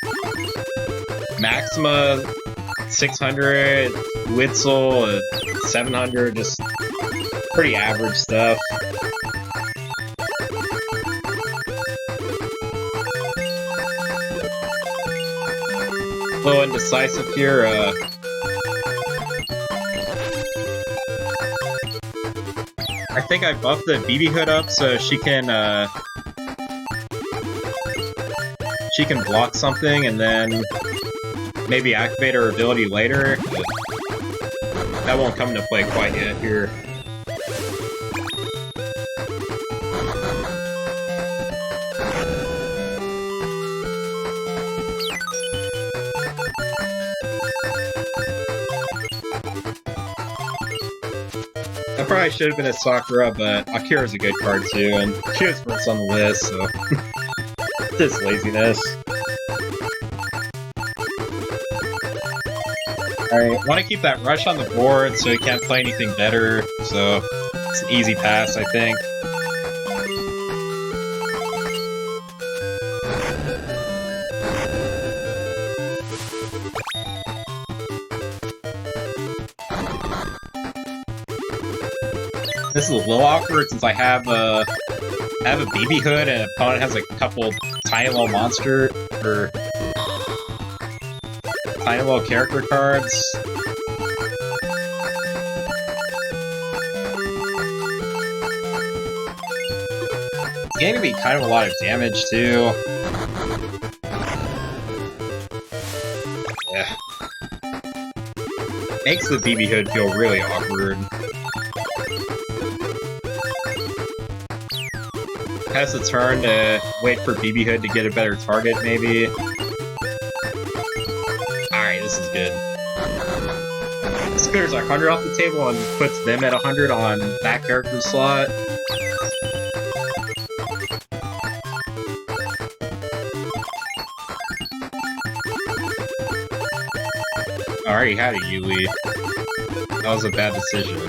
Speaker 1: Maxima 600, Witzel 700, just pretty average stuff. A little indecisive here. I think I buffed the BB Hood up so she can block something and then maybe activate her ability later. But that won't come into play quite yet here. That probably should have been a Sakura, but Akira's a good card too, and she was first on the list, so just laziness. Alright, want to keep that rush on the board so he can't play anything better, so it's an easy pass, I think. This is a little awkward since I have a BB Hood and an opponent has a couple tiny little monster or tiny little character cards. It's going to be kind of a lot of damage too. Yeah. Makes the BB Hood feel really awkward. Has a turn to wait for BB Hood to get a better target, maybe. Alright, this is good. This clears 100 off the table and puts them at 100 on that character slot. I already had a Yuli. That was a bad decision.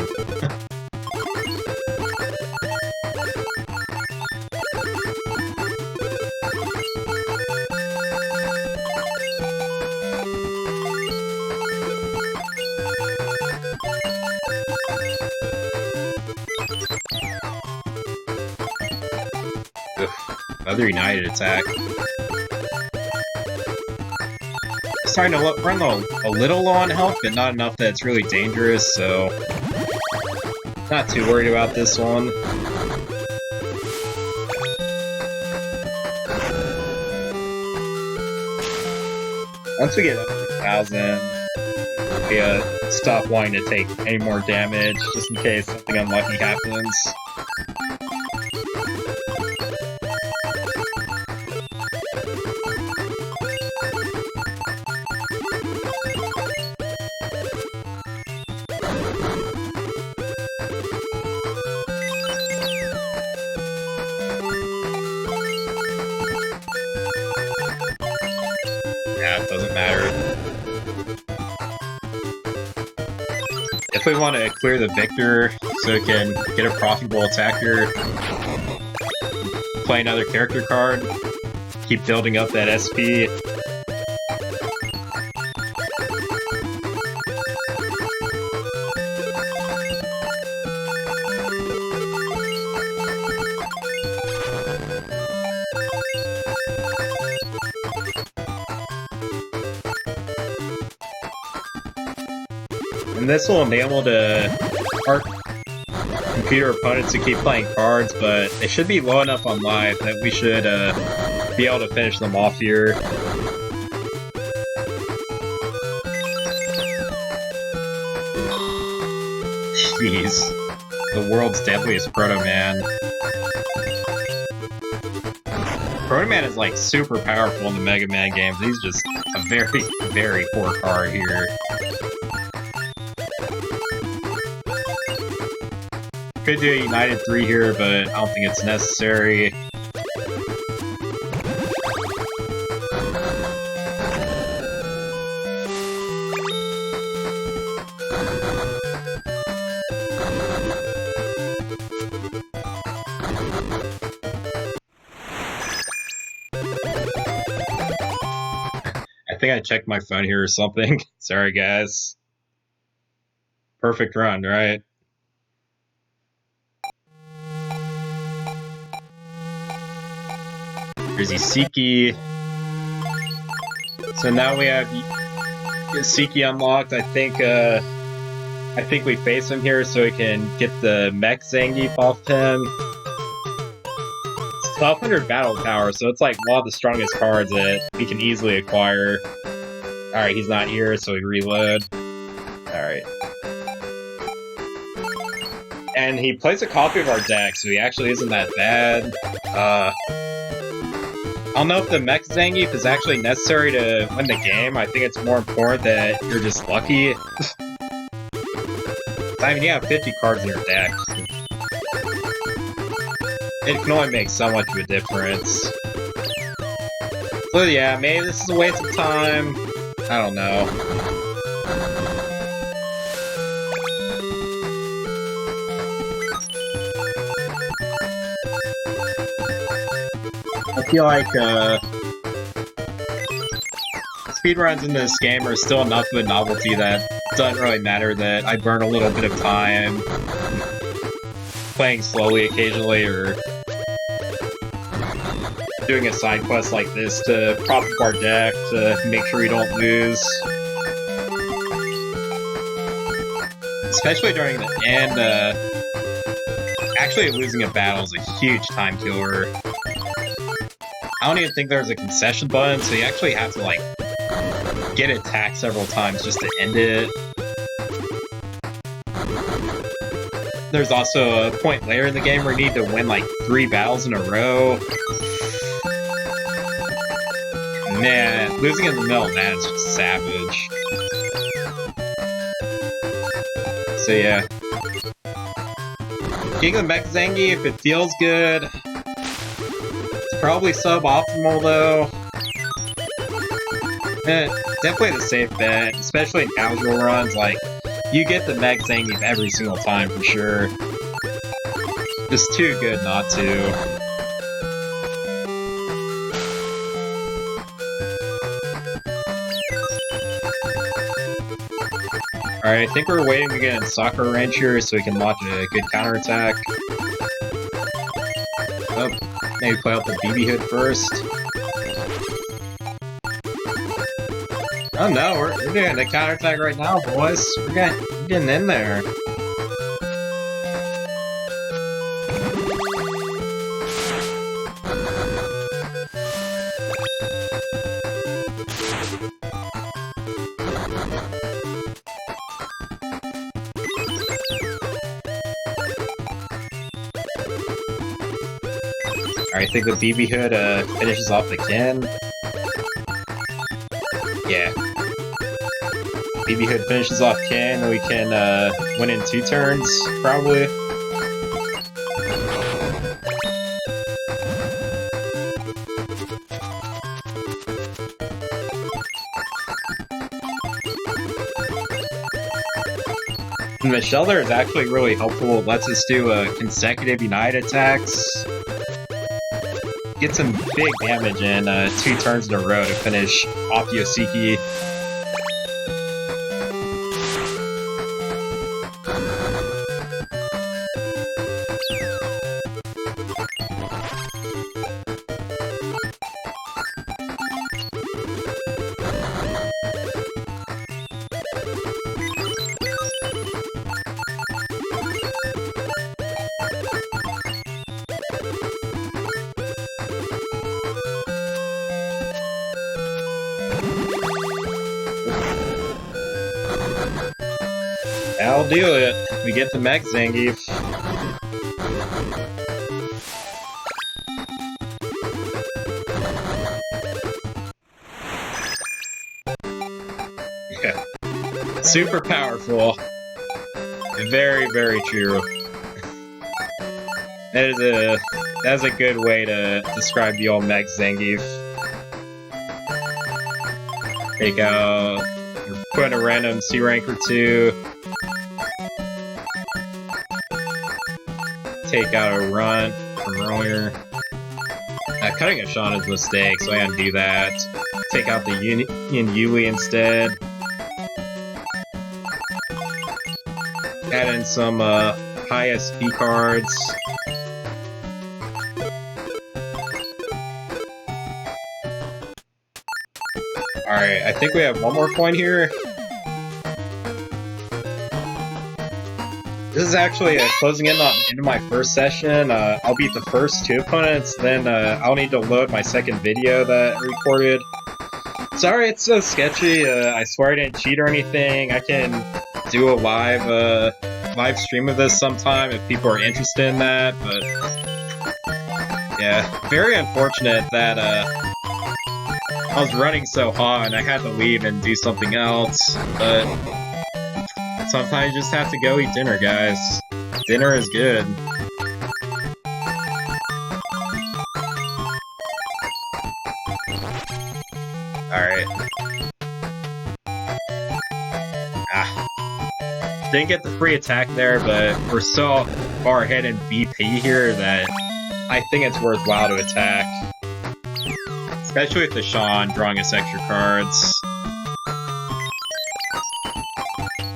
Speaker 1: Another United attack. Starting to run a little low on health, but not enough that it's really dangerous, so not too worried about this one. Once we get up to 1,000, we stop wanting to take any more damage, just in case something unlucky happens. Yeah, it doesn't matter. If we want to clear the Victor so we can get a profitable attacker, play another character card, keep building up that SP. And this will enable our computer opponents to keep playing cards, but they should be low enough on life that we should be able to finish them off here. Jeez. The world's deadliest Proto-Man. Proto-Man is like super powerful in the Mega Man games. He's just a very, very poor card here. Could do a United 3 here, but I don't think it's necessary. I think I checked my phone here or something. Sorry, guys. Perfect run, right? Here's Yosiki. So now we have Yosiki unlocked. I think we face him here so we can get the Mech Zangief off him. 1200 battle power, so it's like one of the strongest cards that we can easily acquire. Alright, he's not here, so we reload. Alright. And he plays a copy of our deck, so he actually isn't that bad. I don't know if the Mech Zangief is actually necessary to win the game. I think it's more important that you're just lucky. I mean, you have 50 cards in your deck. It can only make so much of a difference. So yeah, maybe this is a waste of time. I don't know. I feel like speedruns in this game are still enough of a novelty that it doesn't really matter that I burn a little bit of time playing slowly occasionally or doing a side quest like this to prop up our deck to make sure we don't lose. Especially during the end, actually losing a battle is a huge time killer. I don't even think there's a concession button, so you actually have to, like, get attacked several times just to end it. There's also a point later in the game where you need to win, like, 3 battles in a row. Man, losing in the middle of that is just savage. So yeah. Getting the Mech Zangief, if it feels good. It's probably suboptimal though. Definitely the safe bet, especially in casual runs. Like, you get the Mech Zangief every single time for sure. Just too good not to. Alright, I think we're waiting to get in Sakura Range here so we can launch a good counterattack. Oh, maybe play out the BB Hood first. Oh no, we're doing a counterattack right now, boys. We're getting in there. I think the BB Hood finishes off the Ken. Yeah. BB Hood finishes off Ken, and we can win in 2 turns, probably. And the Shelter is actually really helpful. It lets us do consecutive United attacks. Get some big damage in 2 turns in a row to finish off Yosiki. That'll do it. We get the Mech Zangief. Yeah. Super powerful. Very, very true. That's a good way to describe the old Mech Zangief. Take out, put in a random C rank or two. Take out a run from earlier. Cutting a Sean is a mistake, so I gotta do that. Take out the Yuli instead. Add in some high SP cards. Alright, I think we have one more coin here. This is actually closing in on the end of my first session. I'll beat the first two opponents, then I'll need to load my second video that I recorded. Sorry it's so sketchy, I swear I didn't cheat or anything. I can do a live stream of this sometime if people are interested in that, but yeah, very unfortunate that I was running so hot and I had to leave and do something else, but sometimes you just have to go eat dinner, guys. Dinner is good. Alright. Didn't get the free attack there, but we're so far ahead in BP here that I think it's worthwhile to attack. Especially with the Sean drawing us extra cards.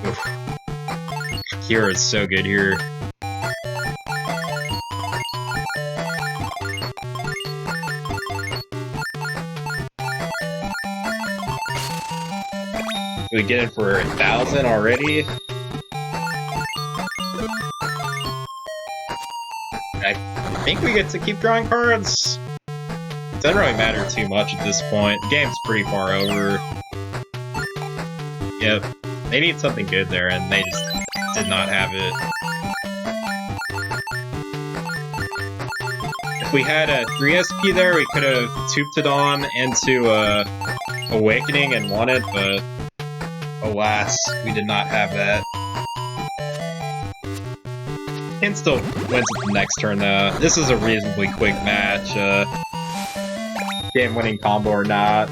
Speaker 1: Oof. Kira is so good here. We get it for 1,000 already. I think we get to keep drawing cards. Doesn't really matter too much at this point. The game's pretty far over. Yep. They need something good there, and they just did not have it. If we had a 3 SP there, we could have tooped it on into Awakening and won it, but alas, we did not have that. And still wins it the next turn, though. This is a reasonably quick match. Game-winning combo or not.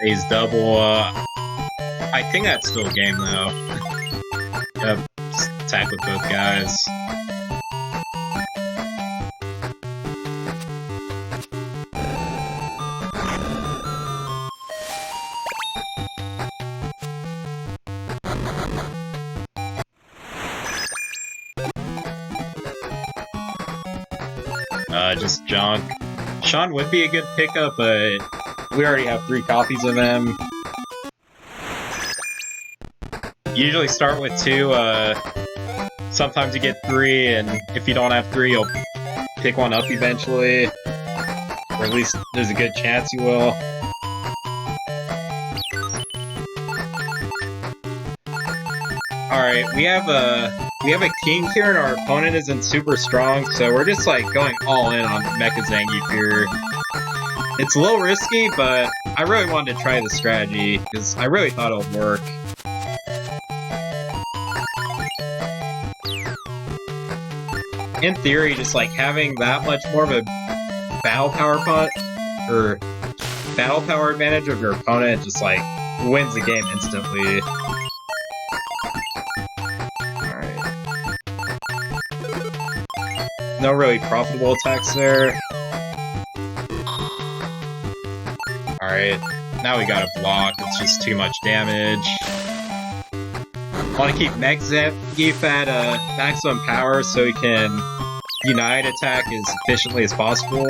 Speaker 1: Ace double, I think that's still a game, though. Yep, just attack with both guys. Just junk. Sean would be a good pickup, but we already have 3 copies of him. Usually start with 2, sometimes you get 3, and if you don't have 3, you'll pick one up eventually. Or at least there's a good chance you will. Alright, we have a king here and our opponent isn't super strong, so we're just like going all in on Mecha Zangief here. It's a little risky, but I really wanted to try the strategy, because I really thought it would work. In theory, just like having that much more of a battle power advantage of your opponent just like wins the game instantly. No really profitable attacks there. Alright, now we gotta block, it's just too much damage. Want to keep Mech Zangief at maximum power so he can unite attack as efficiently as possible.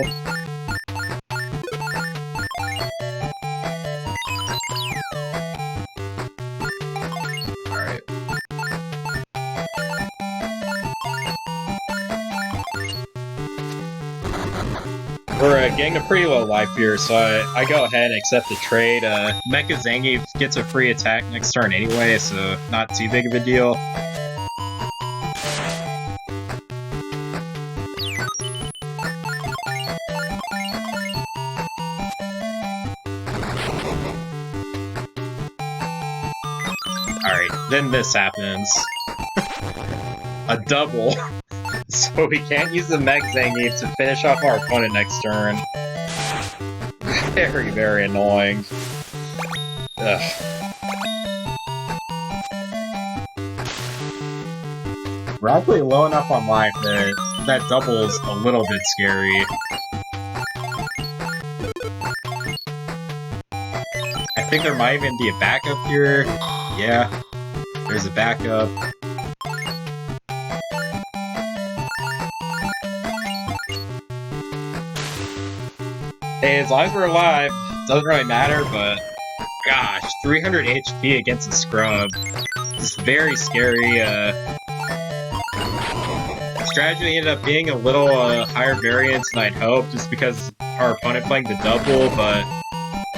Speaker 1: We're getting a pretty low life here, so I go ahead and accept the trade. Mecha Zangief gets a free attack next turn anyway, so not too big of a deal. Alright, then this happens. A double. So we can't use the Mech Zangief to finish off our opponent next turn. Very, very annoying. Ugh. We're actually low enough on life that that double's a little bit scary. I think there might even be a backup here. Yeah, there's a backup. Hey, as long as we're alive, doesn't really matter, but gosh, 300 HP against a scrub. It's very scary. Strategy ended up being a little higher variance than I'd hoped, just because our opponent playing the double, but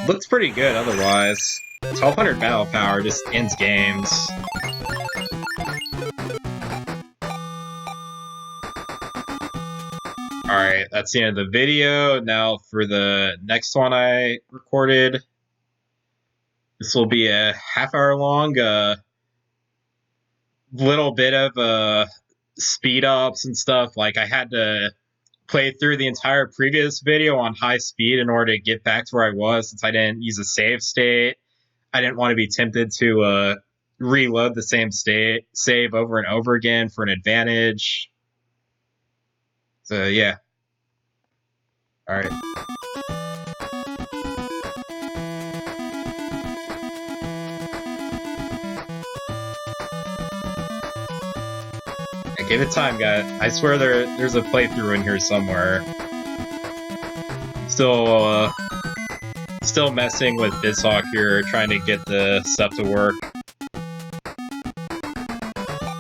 Speaker 1: looks pretty good otherwise. 1200 battle power just ends games. Alright, that's the end of the video. Now for the next one I recorded. This will be a half-hour long, little bit of speed-ups and stuff. Like, I had to play through the entire previous video on high speed in order to get back to where I was, since I didn't use a save state. I didn't want to be tempted to reload the same save over and over again for an advantage. So, yeah. Alright. Give it time, guys. I swear there's a playthrough in here somewhere. Still messing with BizHawk here, trying to get the stuff to work.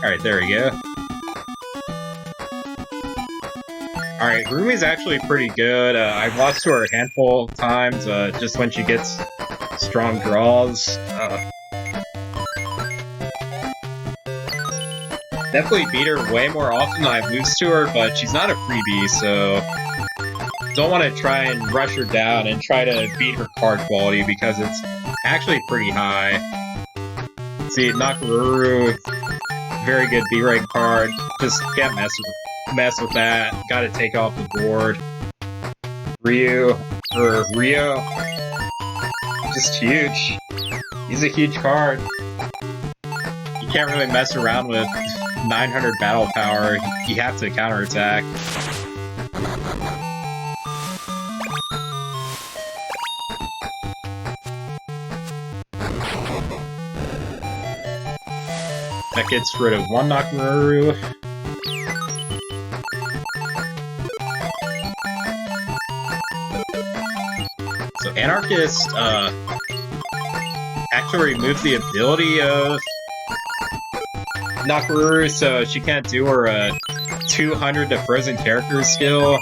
Speaker 1: Alright, there we go. Alright, Rumi's actually pretty good. I've lost to her a handful of times, just when she gets strong draws. Definitely beat her way more often than I lose to her, but she's not a freebie, so don't want to try and rush her down and try to beat her card quality, because it's actually pretty high. See, Nakaruru, very good B-rank card. Just can't mess with that. Gotta take off the board. Rio, just huge. He's a huge card. You can't really mess around with 900 battle power. You have to counterattack. That gets rid of one Nakamura. So Anarchist actually removes the ability of Nakaruru, so she can't do her 200 to frozen character skill.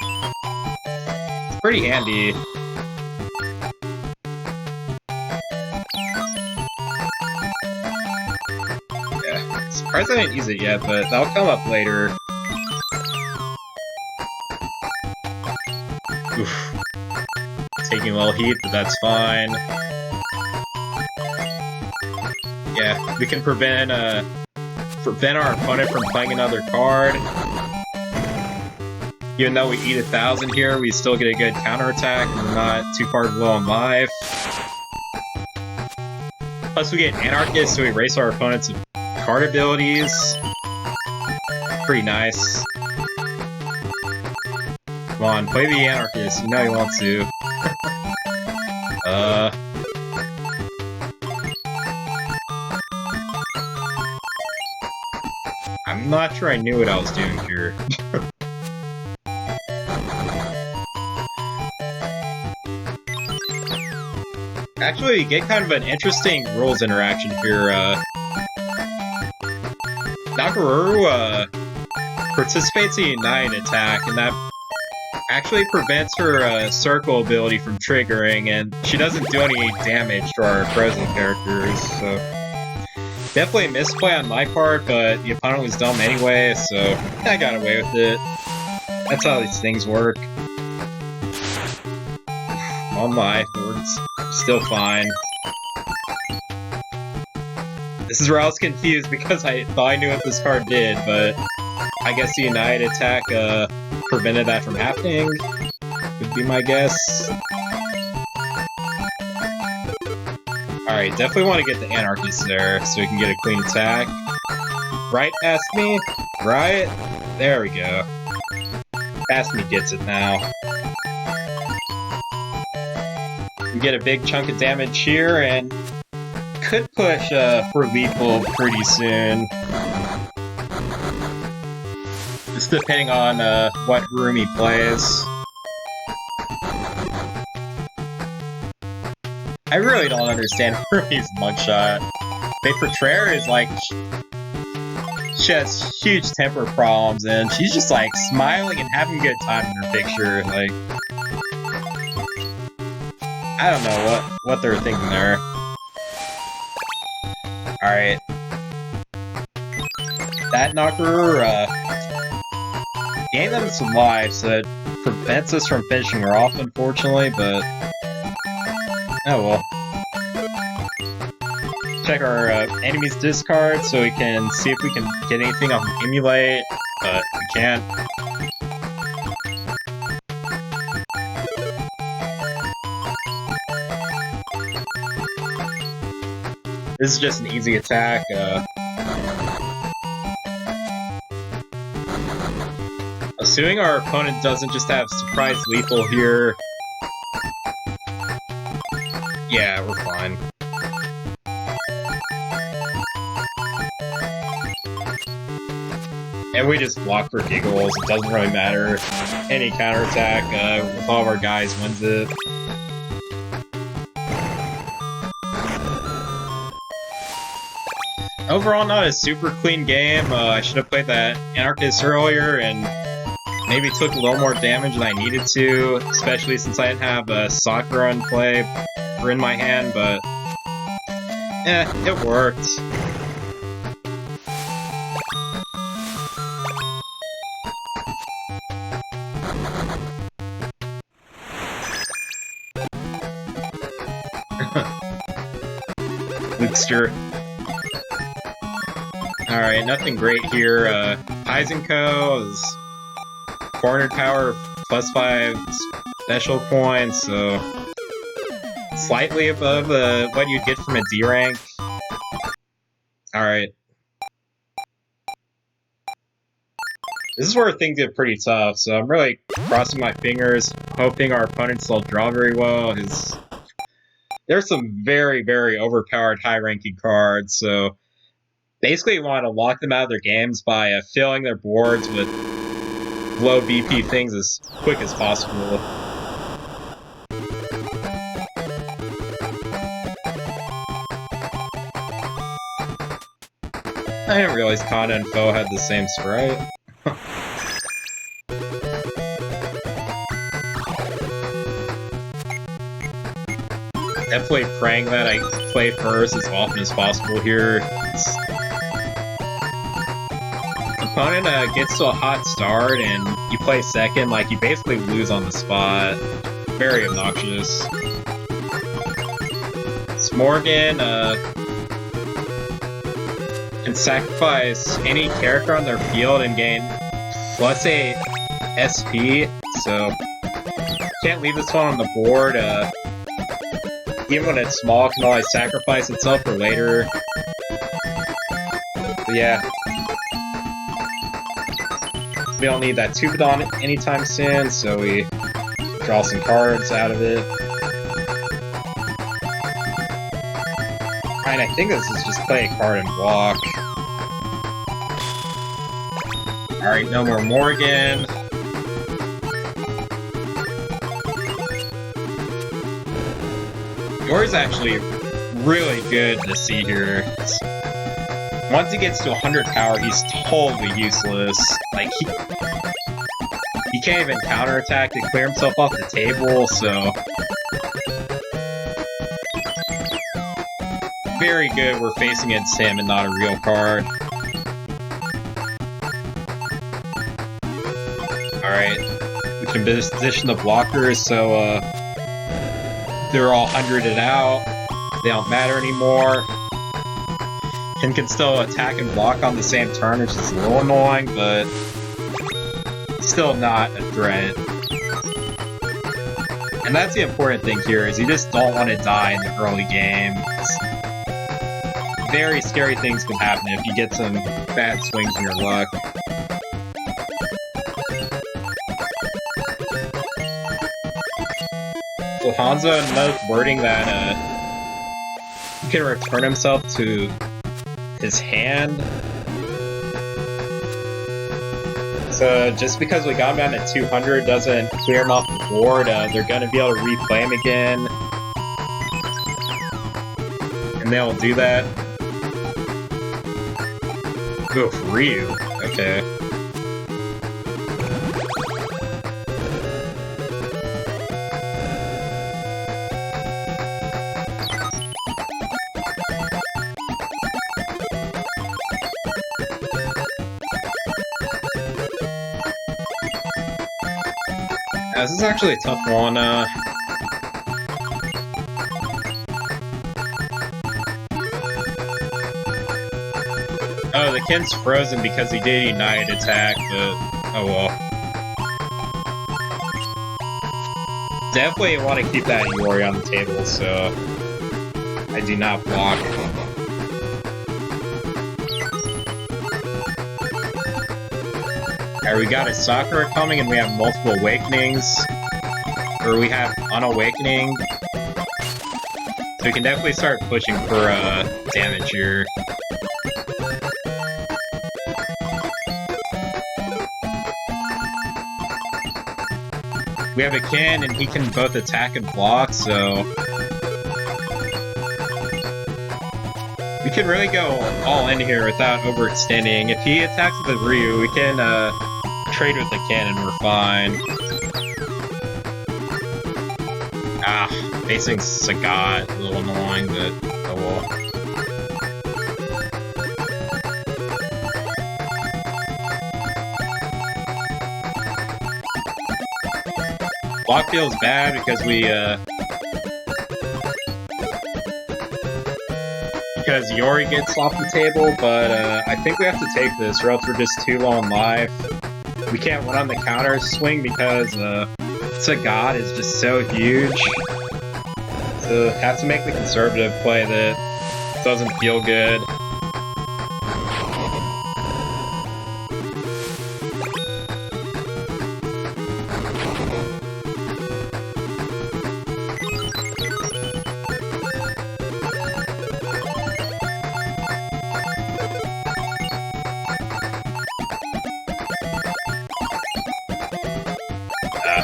Speaker 1: It's pretty handy. Yeah, surprised I didn't use it yet, but that'll come up later. Oof. Taking a little heat, but that's fine. Yeah, we can prevent our opponent from playing another card. Even though we eat 1,000 here, we still get a good counterattack, and we're not too far below in life. Plus we get Anarchist to erase our opponent's card abilities. Pretty nice. Come on, play the Anarchist, you know you want to. I'm not sure I knew what I was doing here. Actually, you get kind of an interesting rules interaction here. Nakaruru participates in a United attack, and that actually prevents her circle ability from triggering, and she doesn't do any damage to our frozen characters, so... Definitely a misplay on my part, but the opponent was dumb anyway, so I got away with it. That's how these things work. Oh my, we're still fine. This is where I was confused because I thought I knew what this card did, but I guess the United attack prevented that from happening, would be my guess. Alright, definitely want to get the Anarchist there so we can get a clean attack. Right past me? Right? There we go. Past me gets it now. We get a big chunk of damage here and could push for lethal pretty soon. Just depending on what room he plays. I really don't understand Rumi's mugshot. They portray her as like she has huge temper problems and she's just like smiling and having a good time in her picture. Like I don't know what they're thinking there. Alright. That knocker gained them some life, so it prevents us from finishing her off, unfortunately, but oh well. Check our enemy's discard so we can see if we can get anything off of Emulate, but we can't. This is just an easy attack. Assuming our opponent doesn't just have surprise lethal here. Yeah, we're fine. And we just block for giggles, it doesn't really matter. Any counterattack with all of our guys wins it. Overall, not a super clean game. I should have played that Anarchist earlier and maybe took a little more damage than I needed to, especially since I didn't have a Sakura in play or in my hand, but it worked. Luxter. Alright, nothing great here. Heisenko is 400 power, +5 special points, so slightly above what you'd get from a D rank. Alright. This is where things get pretty tough, so I'm really crossing my fingers, hoping our opponents will draw very well, because there's some very, very overpowered high-ranking cards, so basically you want to lock them out of their games by filling their boards with low BP things as quick as possible. I didn't realize Kana and Foe had the same sprite. Definitely praying that I play first as often as possible here. Opponent gets to a hot start and you play second, like you basically lose on the spot. Very obnoxious. Smorgan can sacrifice any character on their field and gain +8 SP, so can't leave this one on the board. Even when it's small, it can always sacrifice itself for later. But yeah. We don't need that Tupidon anytime soon, so we draw some cards out of it. And I think this is just play a card and walk. Alright, no more Morgan. Yours actually really good to see here. Once he gets to 100 power, he's totally useless. Like, He can't even counterattack to clear himself off the table, so... Very good we're facing against him and not a real card. Alright. We can position the blockers so, they're all 100'd out. They don't matter anymore. And can still attack and block on the same turn, which is a little annoying, but still not a threat. And that's the important thing here, is you just don't want to die in the early game. Very scary things can happen if you get some bad swings in your luck. So Hanzo knows wording that he can return himself to his hand. So just because we got him down at 200 doesn't clear him off the board. They're going to be able to replay him again. And they'll do that. Oof, Ryu. Okay. This is actually a tough one. Oh, the Ken's frozen because he did United attack, but oh well. Definitely want to keep that Iori on the table, so I do not block. Alright, we got a Sakura coming and we have multiple awakenings. Or we have unawakening. So we can definitely start pushing for damage here. We have a Ken, and he can both attack and block, so... we can really go all in here without overextending. If he attacks with the Ryu, we can trade with the Ken and we're fine. Ah, facing Sagat, a little annoying, but oh well. Block feels bad because we, because Yori gets off the table, but I think we have to take this or else we're just too low in life. We can't run on the counter swing because Sagat is just so huge. So have to make the conservative play that doesn't feel good.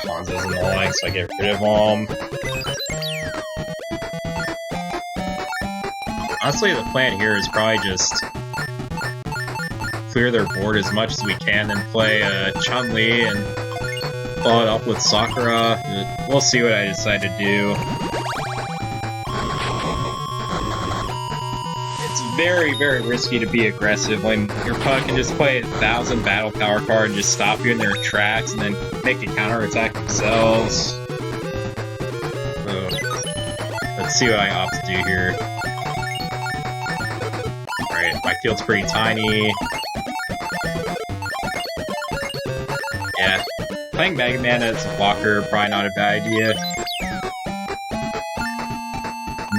Speaker 1: Hanzo's annoying, so I get rid of him. Honestly, the plan here is probably just clear their board as much as we can, then play Chun-Li and follow it up with Sakura. We'll see what I decide to do. It's very, very risky to be aggressive when your opponent can just play 1,000 battle power card and just stop you in their tracks and then make a counterattack themselves. So, let's see what I opt to do here. Alright, my field's pretty tiny. Yeah, playing Mega Man as a blocker, probably not a bad idea.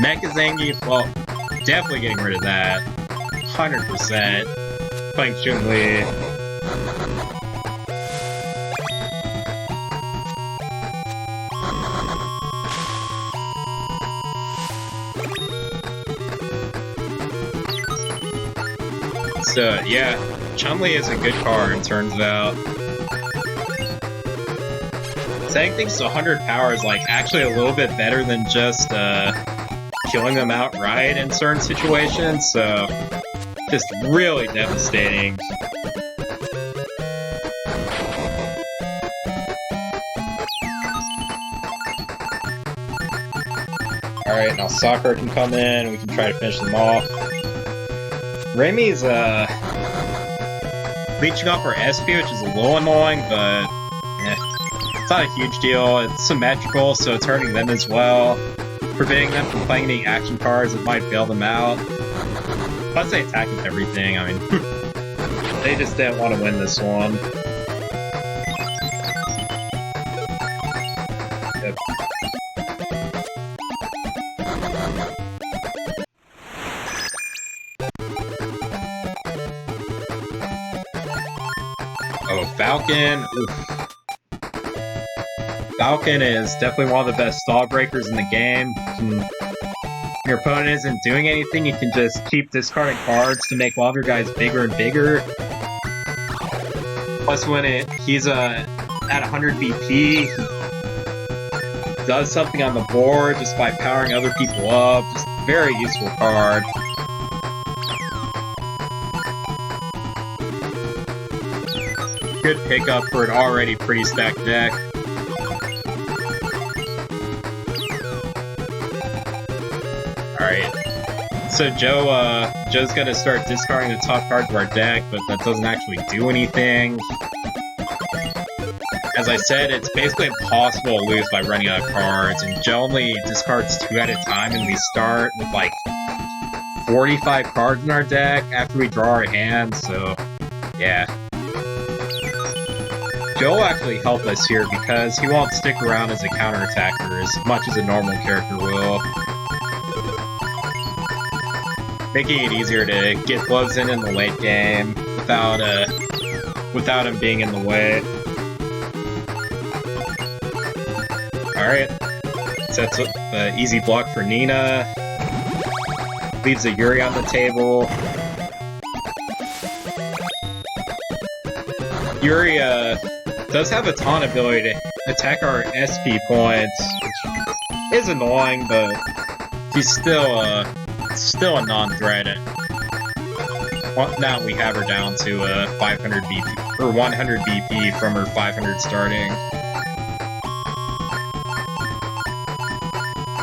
Speaker 1: Mecha Zangief, well, definitely getting rid of that. 100%. Playing Chun-Li. So, yeah, Chun-Li is a good card, turns out. Setting things to 100 power is, like, actually a little bit better than just, killing them outright in certain situations, so... just really devastating. Alright, now Sakura can come in, and we can try to finish them off. Remy's, leeching off our SP, which is a little annoying, but it's not a huge deal. It's symmetrical, so it's hurting them as well, preventing them from playing any action cards that might bail them out. Plus, they attack with everything. I mean, they just didn't want to win this one. Yep. Oh, Falcon. Oof. Falcon is definitely one of the best stall breakers in the game. Your opponent isn't doing anything, you can just keep discarding cards to make one of your guys bigger and bigger. Plus, when he's at 100 BP, he does something on the board just by powering other people up. Just a very useful card. Good pickup for an already pretty stacked deck. Alright. So Joe's gonna start discarding the top cards of our deck, but that doesn't actually do anything. As I said, it's basically impossible to lose by running out of cards, and Joe only discards 2 at a time, and we start with like 45 cards in our deck after we draw our hand, so yeah. Joe will actually help us here because he won't stick around as a counterattacker as much as a normal character will, making it easier to get blows in the late game without him being in the way. Alright, sets up the easy block for Nina, leaves a Yuri on the table. Yuri does have a taunt ability to attack our SP points, which is annoying, but he's still a non-threat. Now we have her down to 500 BP, or 100 BP from her 500 starting.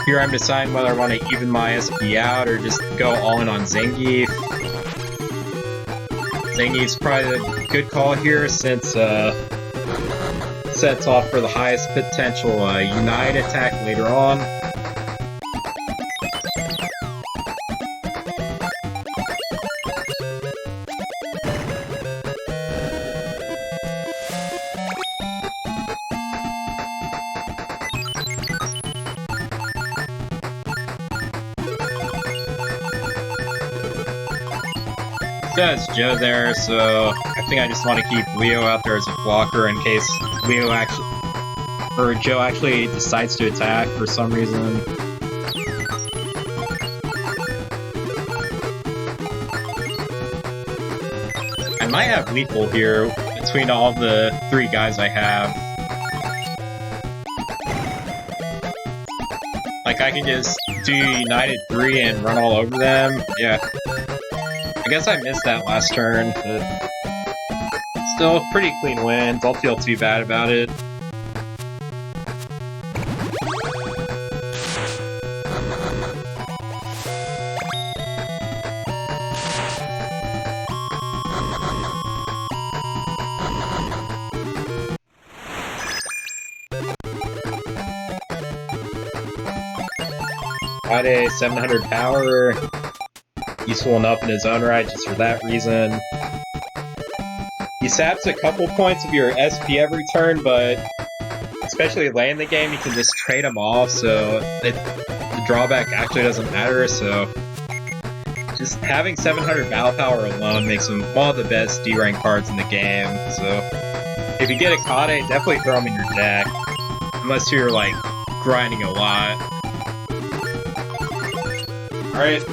Speaker 1: Here I'm deciding whether I want to even my SP out or just go all in on Zangief. Zangief's probably a good call here since sets off for the highest potential Unite attack later on. Has Joe there, so I think I just want to keep Leo out there as a blocker in case Joe actually decides to attack for some reason. I might have lethal here between all the 3 guys I have. Like, I can just do United 3 and run all over them. Yeah. I guess I missed that last turn, but still pretty clean win. Don't feel too bad about it. Friday, 700 power. Useful enough in his own right, just for that reason. He saps a couple points of your SP every turn, but especially late in the game, you can just trade them off, so the drawback actually doesn't matter, so just having 700 battle power alone makes him one of the best D-rank cards in the game, so if you get a Kade, definitely throw him in your deck, unless you're, like, grinding a lot. Alright.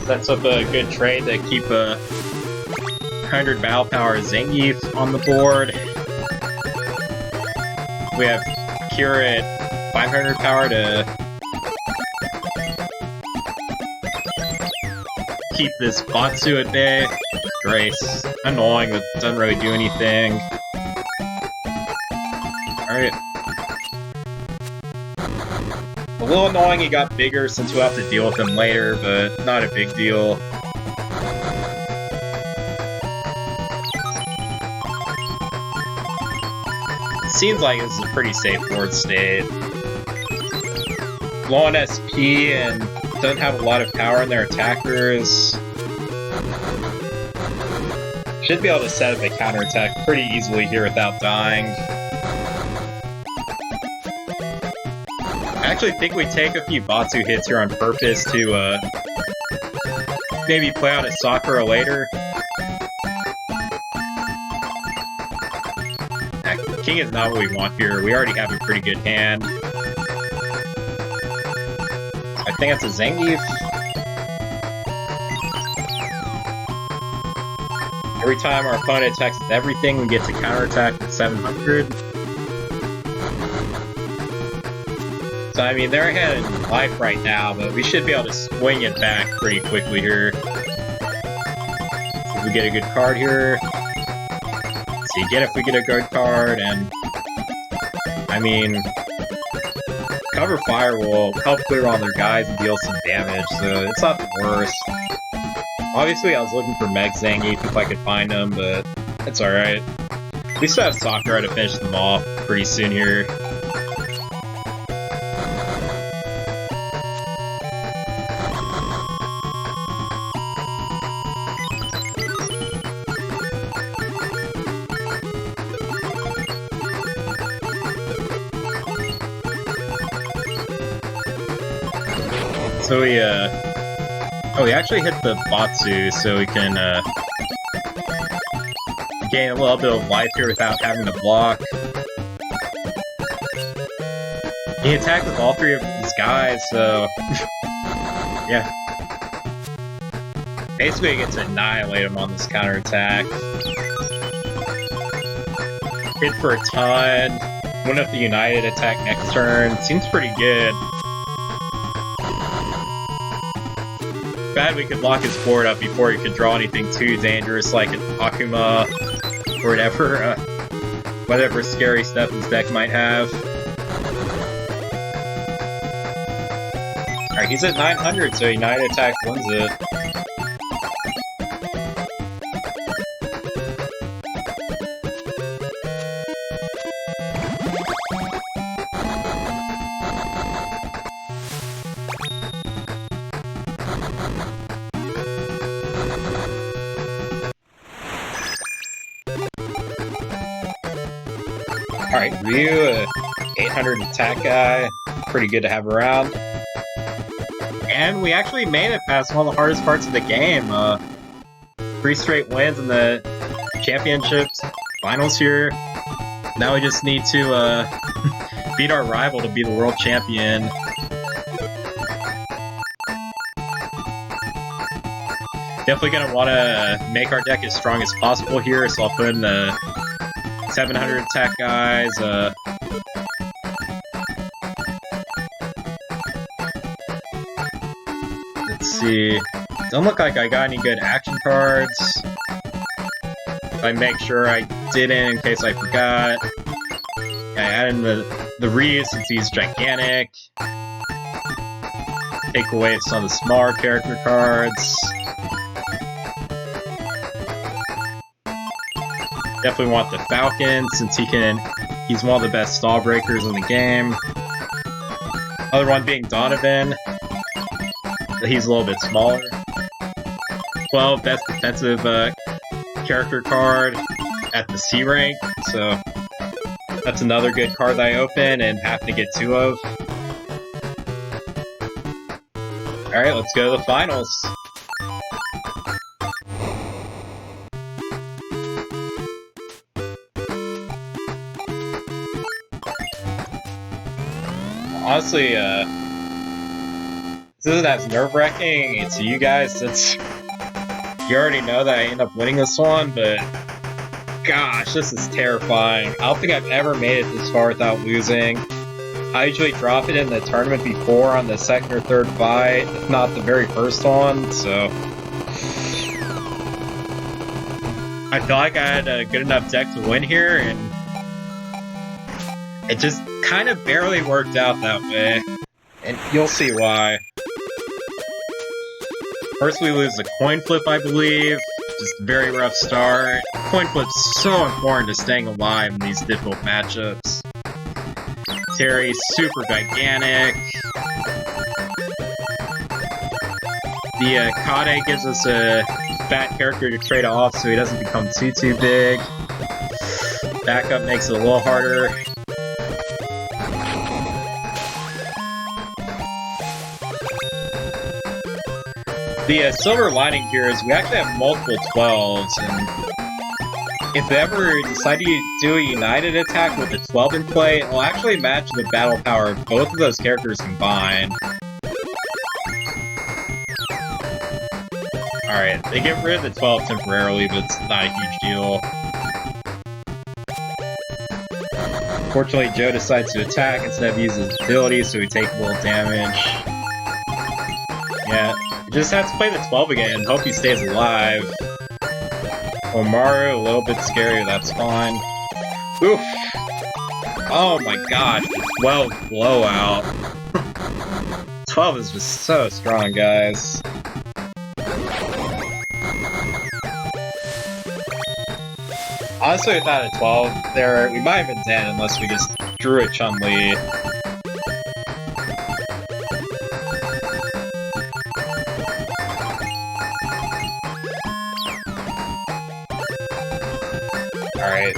Speaker 1: Sets up a good trade to keep a 100 battle power Zangief on the board. We have Kira at 500 power to keep this Batsu at bay. Grace. Annoying, but doesn't really do anything. Alright. A little annoying he got bigger since we'll have to deal with him later, but not a big deal. Seems like this is a pretty safe board state. Low on SP and doesn't have a lot of power in their attackers. Should be able to set up a counterattack pretty easily here without dying. I actually think we take a few Batsu hits here on purpose to maybe play out a Sakura later. King is not what we want here. We already have a pretty good hand. I think that's a Zangief. Every time our opponent attacks with everything, we get to counterattack with 700. So, I mean, they're ahead in life right now, but we should be able to swing it back pretty quickly here. If we get a good card here. See, again, if we get a good card, and I mean, cover fire will help clear all their guys and deal some damage, so it's not the worst. Obviously, I was looking for Meg Zangief if I could find him, but it's alright. We still have Sakura to finish them off pretty soon here. So we actually hit the Batsu, so we can gain a little bit of life here without having to block. He attacked with all three of these guys, so yeah. Basically, he gets to annihilate him on this counterattack. Hit for a ton. Wouldn't have the United attack next turn. Seems pretty good. Bad we could lock his board up before he could draw anything too dangerous like an Akuma or whatever scary stuff his deck might have. Alright, he's at 900, so United Attack wins it. Alright, Ryu, 800 attack guy, pretty good to have around. And we actually made it past one of the hardest parts of the game. 3 straight wins in the championships finals here. Now we just need to beat our rival to be the world champion. Definitely gonna want to make our deck as strong as possible here, so I'll put in the 700 attack guys. Let's see. Don't look like I got any good action cards. If I make sure I didn't in case I forgot. I add in the Ryu since he's gigantic. Take away some of the smaller character cards. Definitely want the Falcon, since he's one of the best stall breakers in the game. Other one being Donovan. He's a little bit smaller. 12, best defensive character card at the C rank, so that's another good card that I open and happen to get 2 of. Alright, let's go to the finals. Honestly, this isn't as nerve-wracking to you guys, since you already know that I end up winning this one, but gosh, this is terrifying. I don't think I've ever made it this far without losing. I usually drop it in the tournament before on the second or third fight, if not the very first one, so I feel like I had a good enough deck to win here, and it just kind of barely worked out that way. and you'll see why. First we lose the coin flip, I believe. Just a very rough start. Coin flip's so important to staying alive in these difficult matchups. Terry's super gigantic. The Kade gives us a fat character to trade off so he doesn't become too big. Backup makes it a little harder. The silver lining here is we actually have multiple 12s, and if they ever decide to do a united attack with the 12 in play, it'll actually match the battle power of both of those characters combined. Alright, they get rid of the 12 temporarily, but it's not a huge deal. Fortunately, Joe decides to attack instead of use his ability, so we take a little damage. Yeah, you just have to play the 12 again and hope he stays alive. Omaru, a little bit scary, that's fine. Oof! Oh my god, 12 blowout. 12 is just so strong, guys. Honestly, without a 12, we might have been dead unless we just drew a Chun-Li. Alright.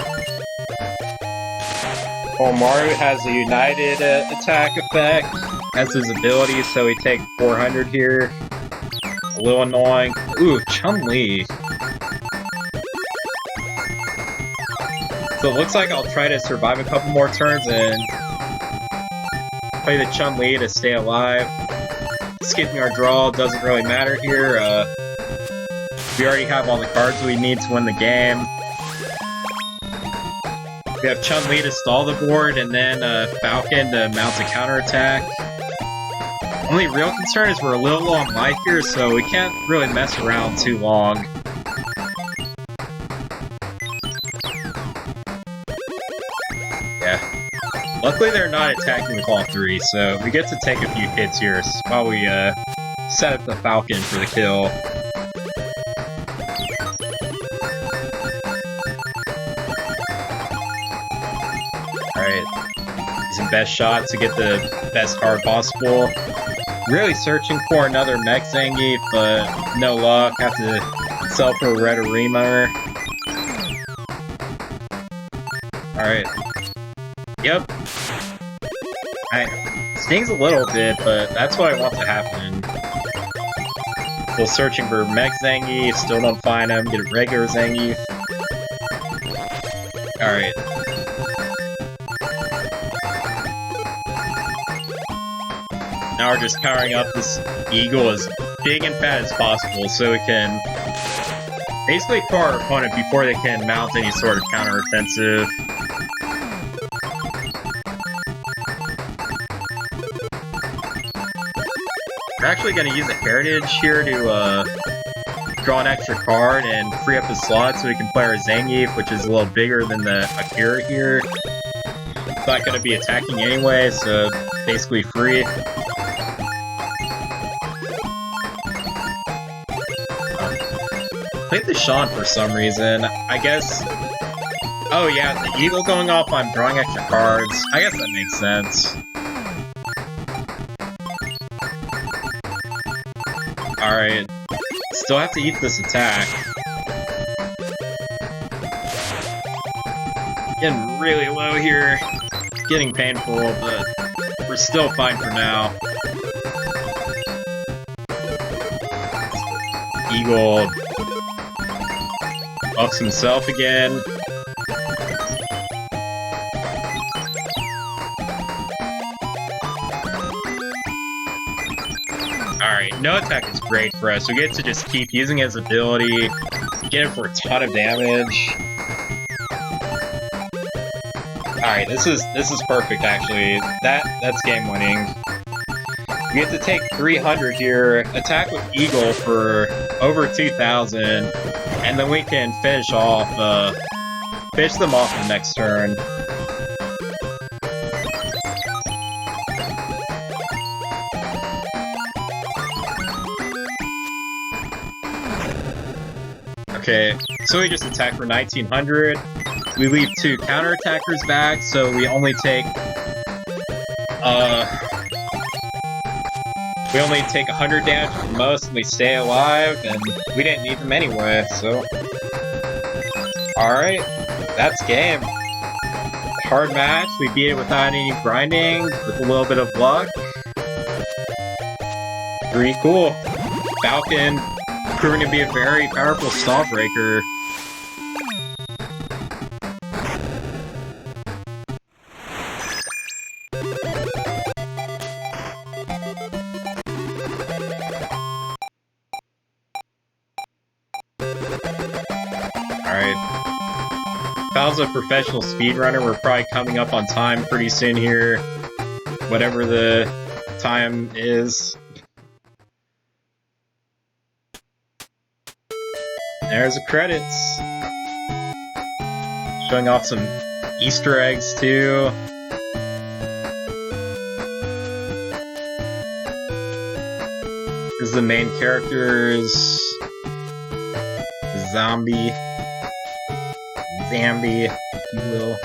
Speaker 1: Omaru has a united attack effect as his ability, so we take 400 here. A little annoying. Ooh, Chun-Li. So it looks like I'll try to survive a couple more turns and play the Chun-Li to stay alive. Skipping our draw doesn't really matter here. We already have all the cards we need to win the game. We have Chun-Li to stall the board, and then Falcon to mount a counterattack. Only real concern is we're a little low on life here, so we can't really mess around too long. Yeah. Luckily they're not attacking with all three, so we get to take a few hits here while we set up the Falcon for the kill. Alright. Using best shot to get the best card possible. Really searching for another Mech Zangief, but no luck. Have to sell for a Red Arima. Alright. Yep. Stings a little bit, but that's what I want to happen. Still searching for Mech Zangief, still don't find him, get a regular Zangief. Alright. Now we're just powering up this eagle as big and fat as possible so we can basically kill our opponent before they can mount any sort of counter-offensive. We're actually going to use a Heritage here to draw an extra card and free up the slot so we can play our Zangief, which is a little bigger than the Akira here. It's not going to be attacking anyway, so basically free. Played the Sean for some reason. I guess... Oh yeah, the Eagle going off on drawing extra cards. I guess that makes sense. Alright. Still have to eat this attack. Getting really low here. Getting painful, but we're still fine for now. Eagle buffs himself again. Alright, no attack is great for us. We get to just keep using his ability, get him for a ton of damage. Alright, this is perfect actually. That's game winning. We get to take 300 here, attack with Eagle for over 2,000, and then we can finish them off the next turn. Okay, so we just attack for 1900. We leave 2 counterattackers back, so we only take 100 damage at the most, and we stay alive, and we didn't need them anyway, so... Alright, that's game. Hard match, we beat it without any grinding, with a little bit of luck. Pretty cool. Falcon, proving to be a very powerful stall breaker. Alright. If I was a professional speedrunner, we're probably coming up on time pretty soon here. Whatever the time is. There's the credits. Showing off some Easter eggs, too. This is the main characters. Zambi, if you will.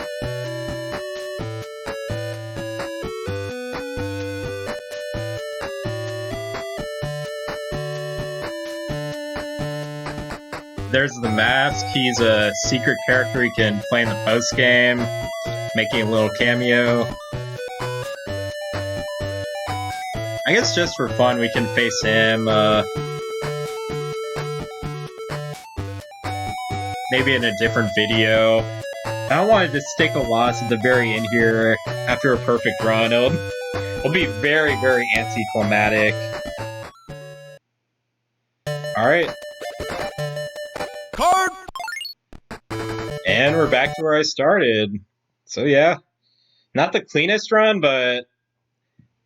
Speaker 1: There's the mask. He's a secret character you can play in the post game, making a little cameo. I guess just for fun, we can face him. Maybe in a different video. I don't want to stick a loss at the very end here after a perfect run. It'll be very, very anticlimactic. Alright.
Speaker 2: Card!
Speaker 1: And we're back to where I started. So yeah. Not the cleanest run, but I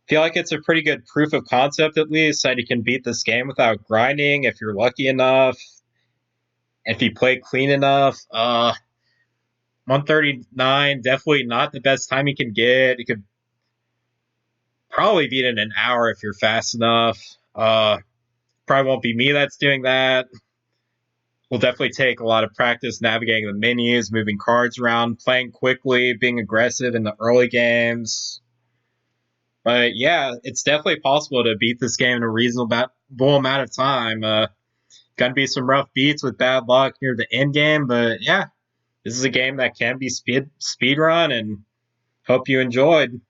Speaker 1: feel like it's a pretty good proof of concept at least, that you can beat this game without grinding if you're lucky enough. If you play clean enough, 139, definitely not the best time you can get. You could probably beat it in an hour if you're fast enough. Probably won't be me that's doing that. Will definitely take a lot of practice navigating the menus, moving cards around, playing quickly, being aggressive in the early games. But yeah, it's definitely possible to beat this game in a reasonable amount of time. Gonna be some rough beats with bad luck near the end game, but yeah, this is a game that can be speedrun, and hope you enjoyed.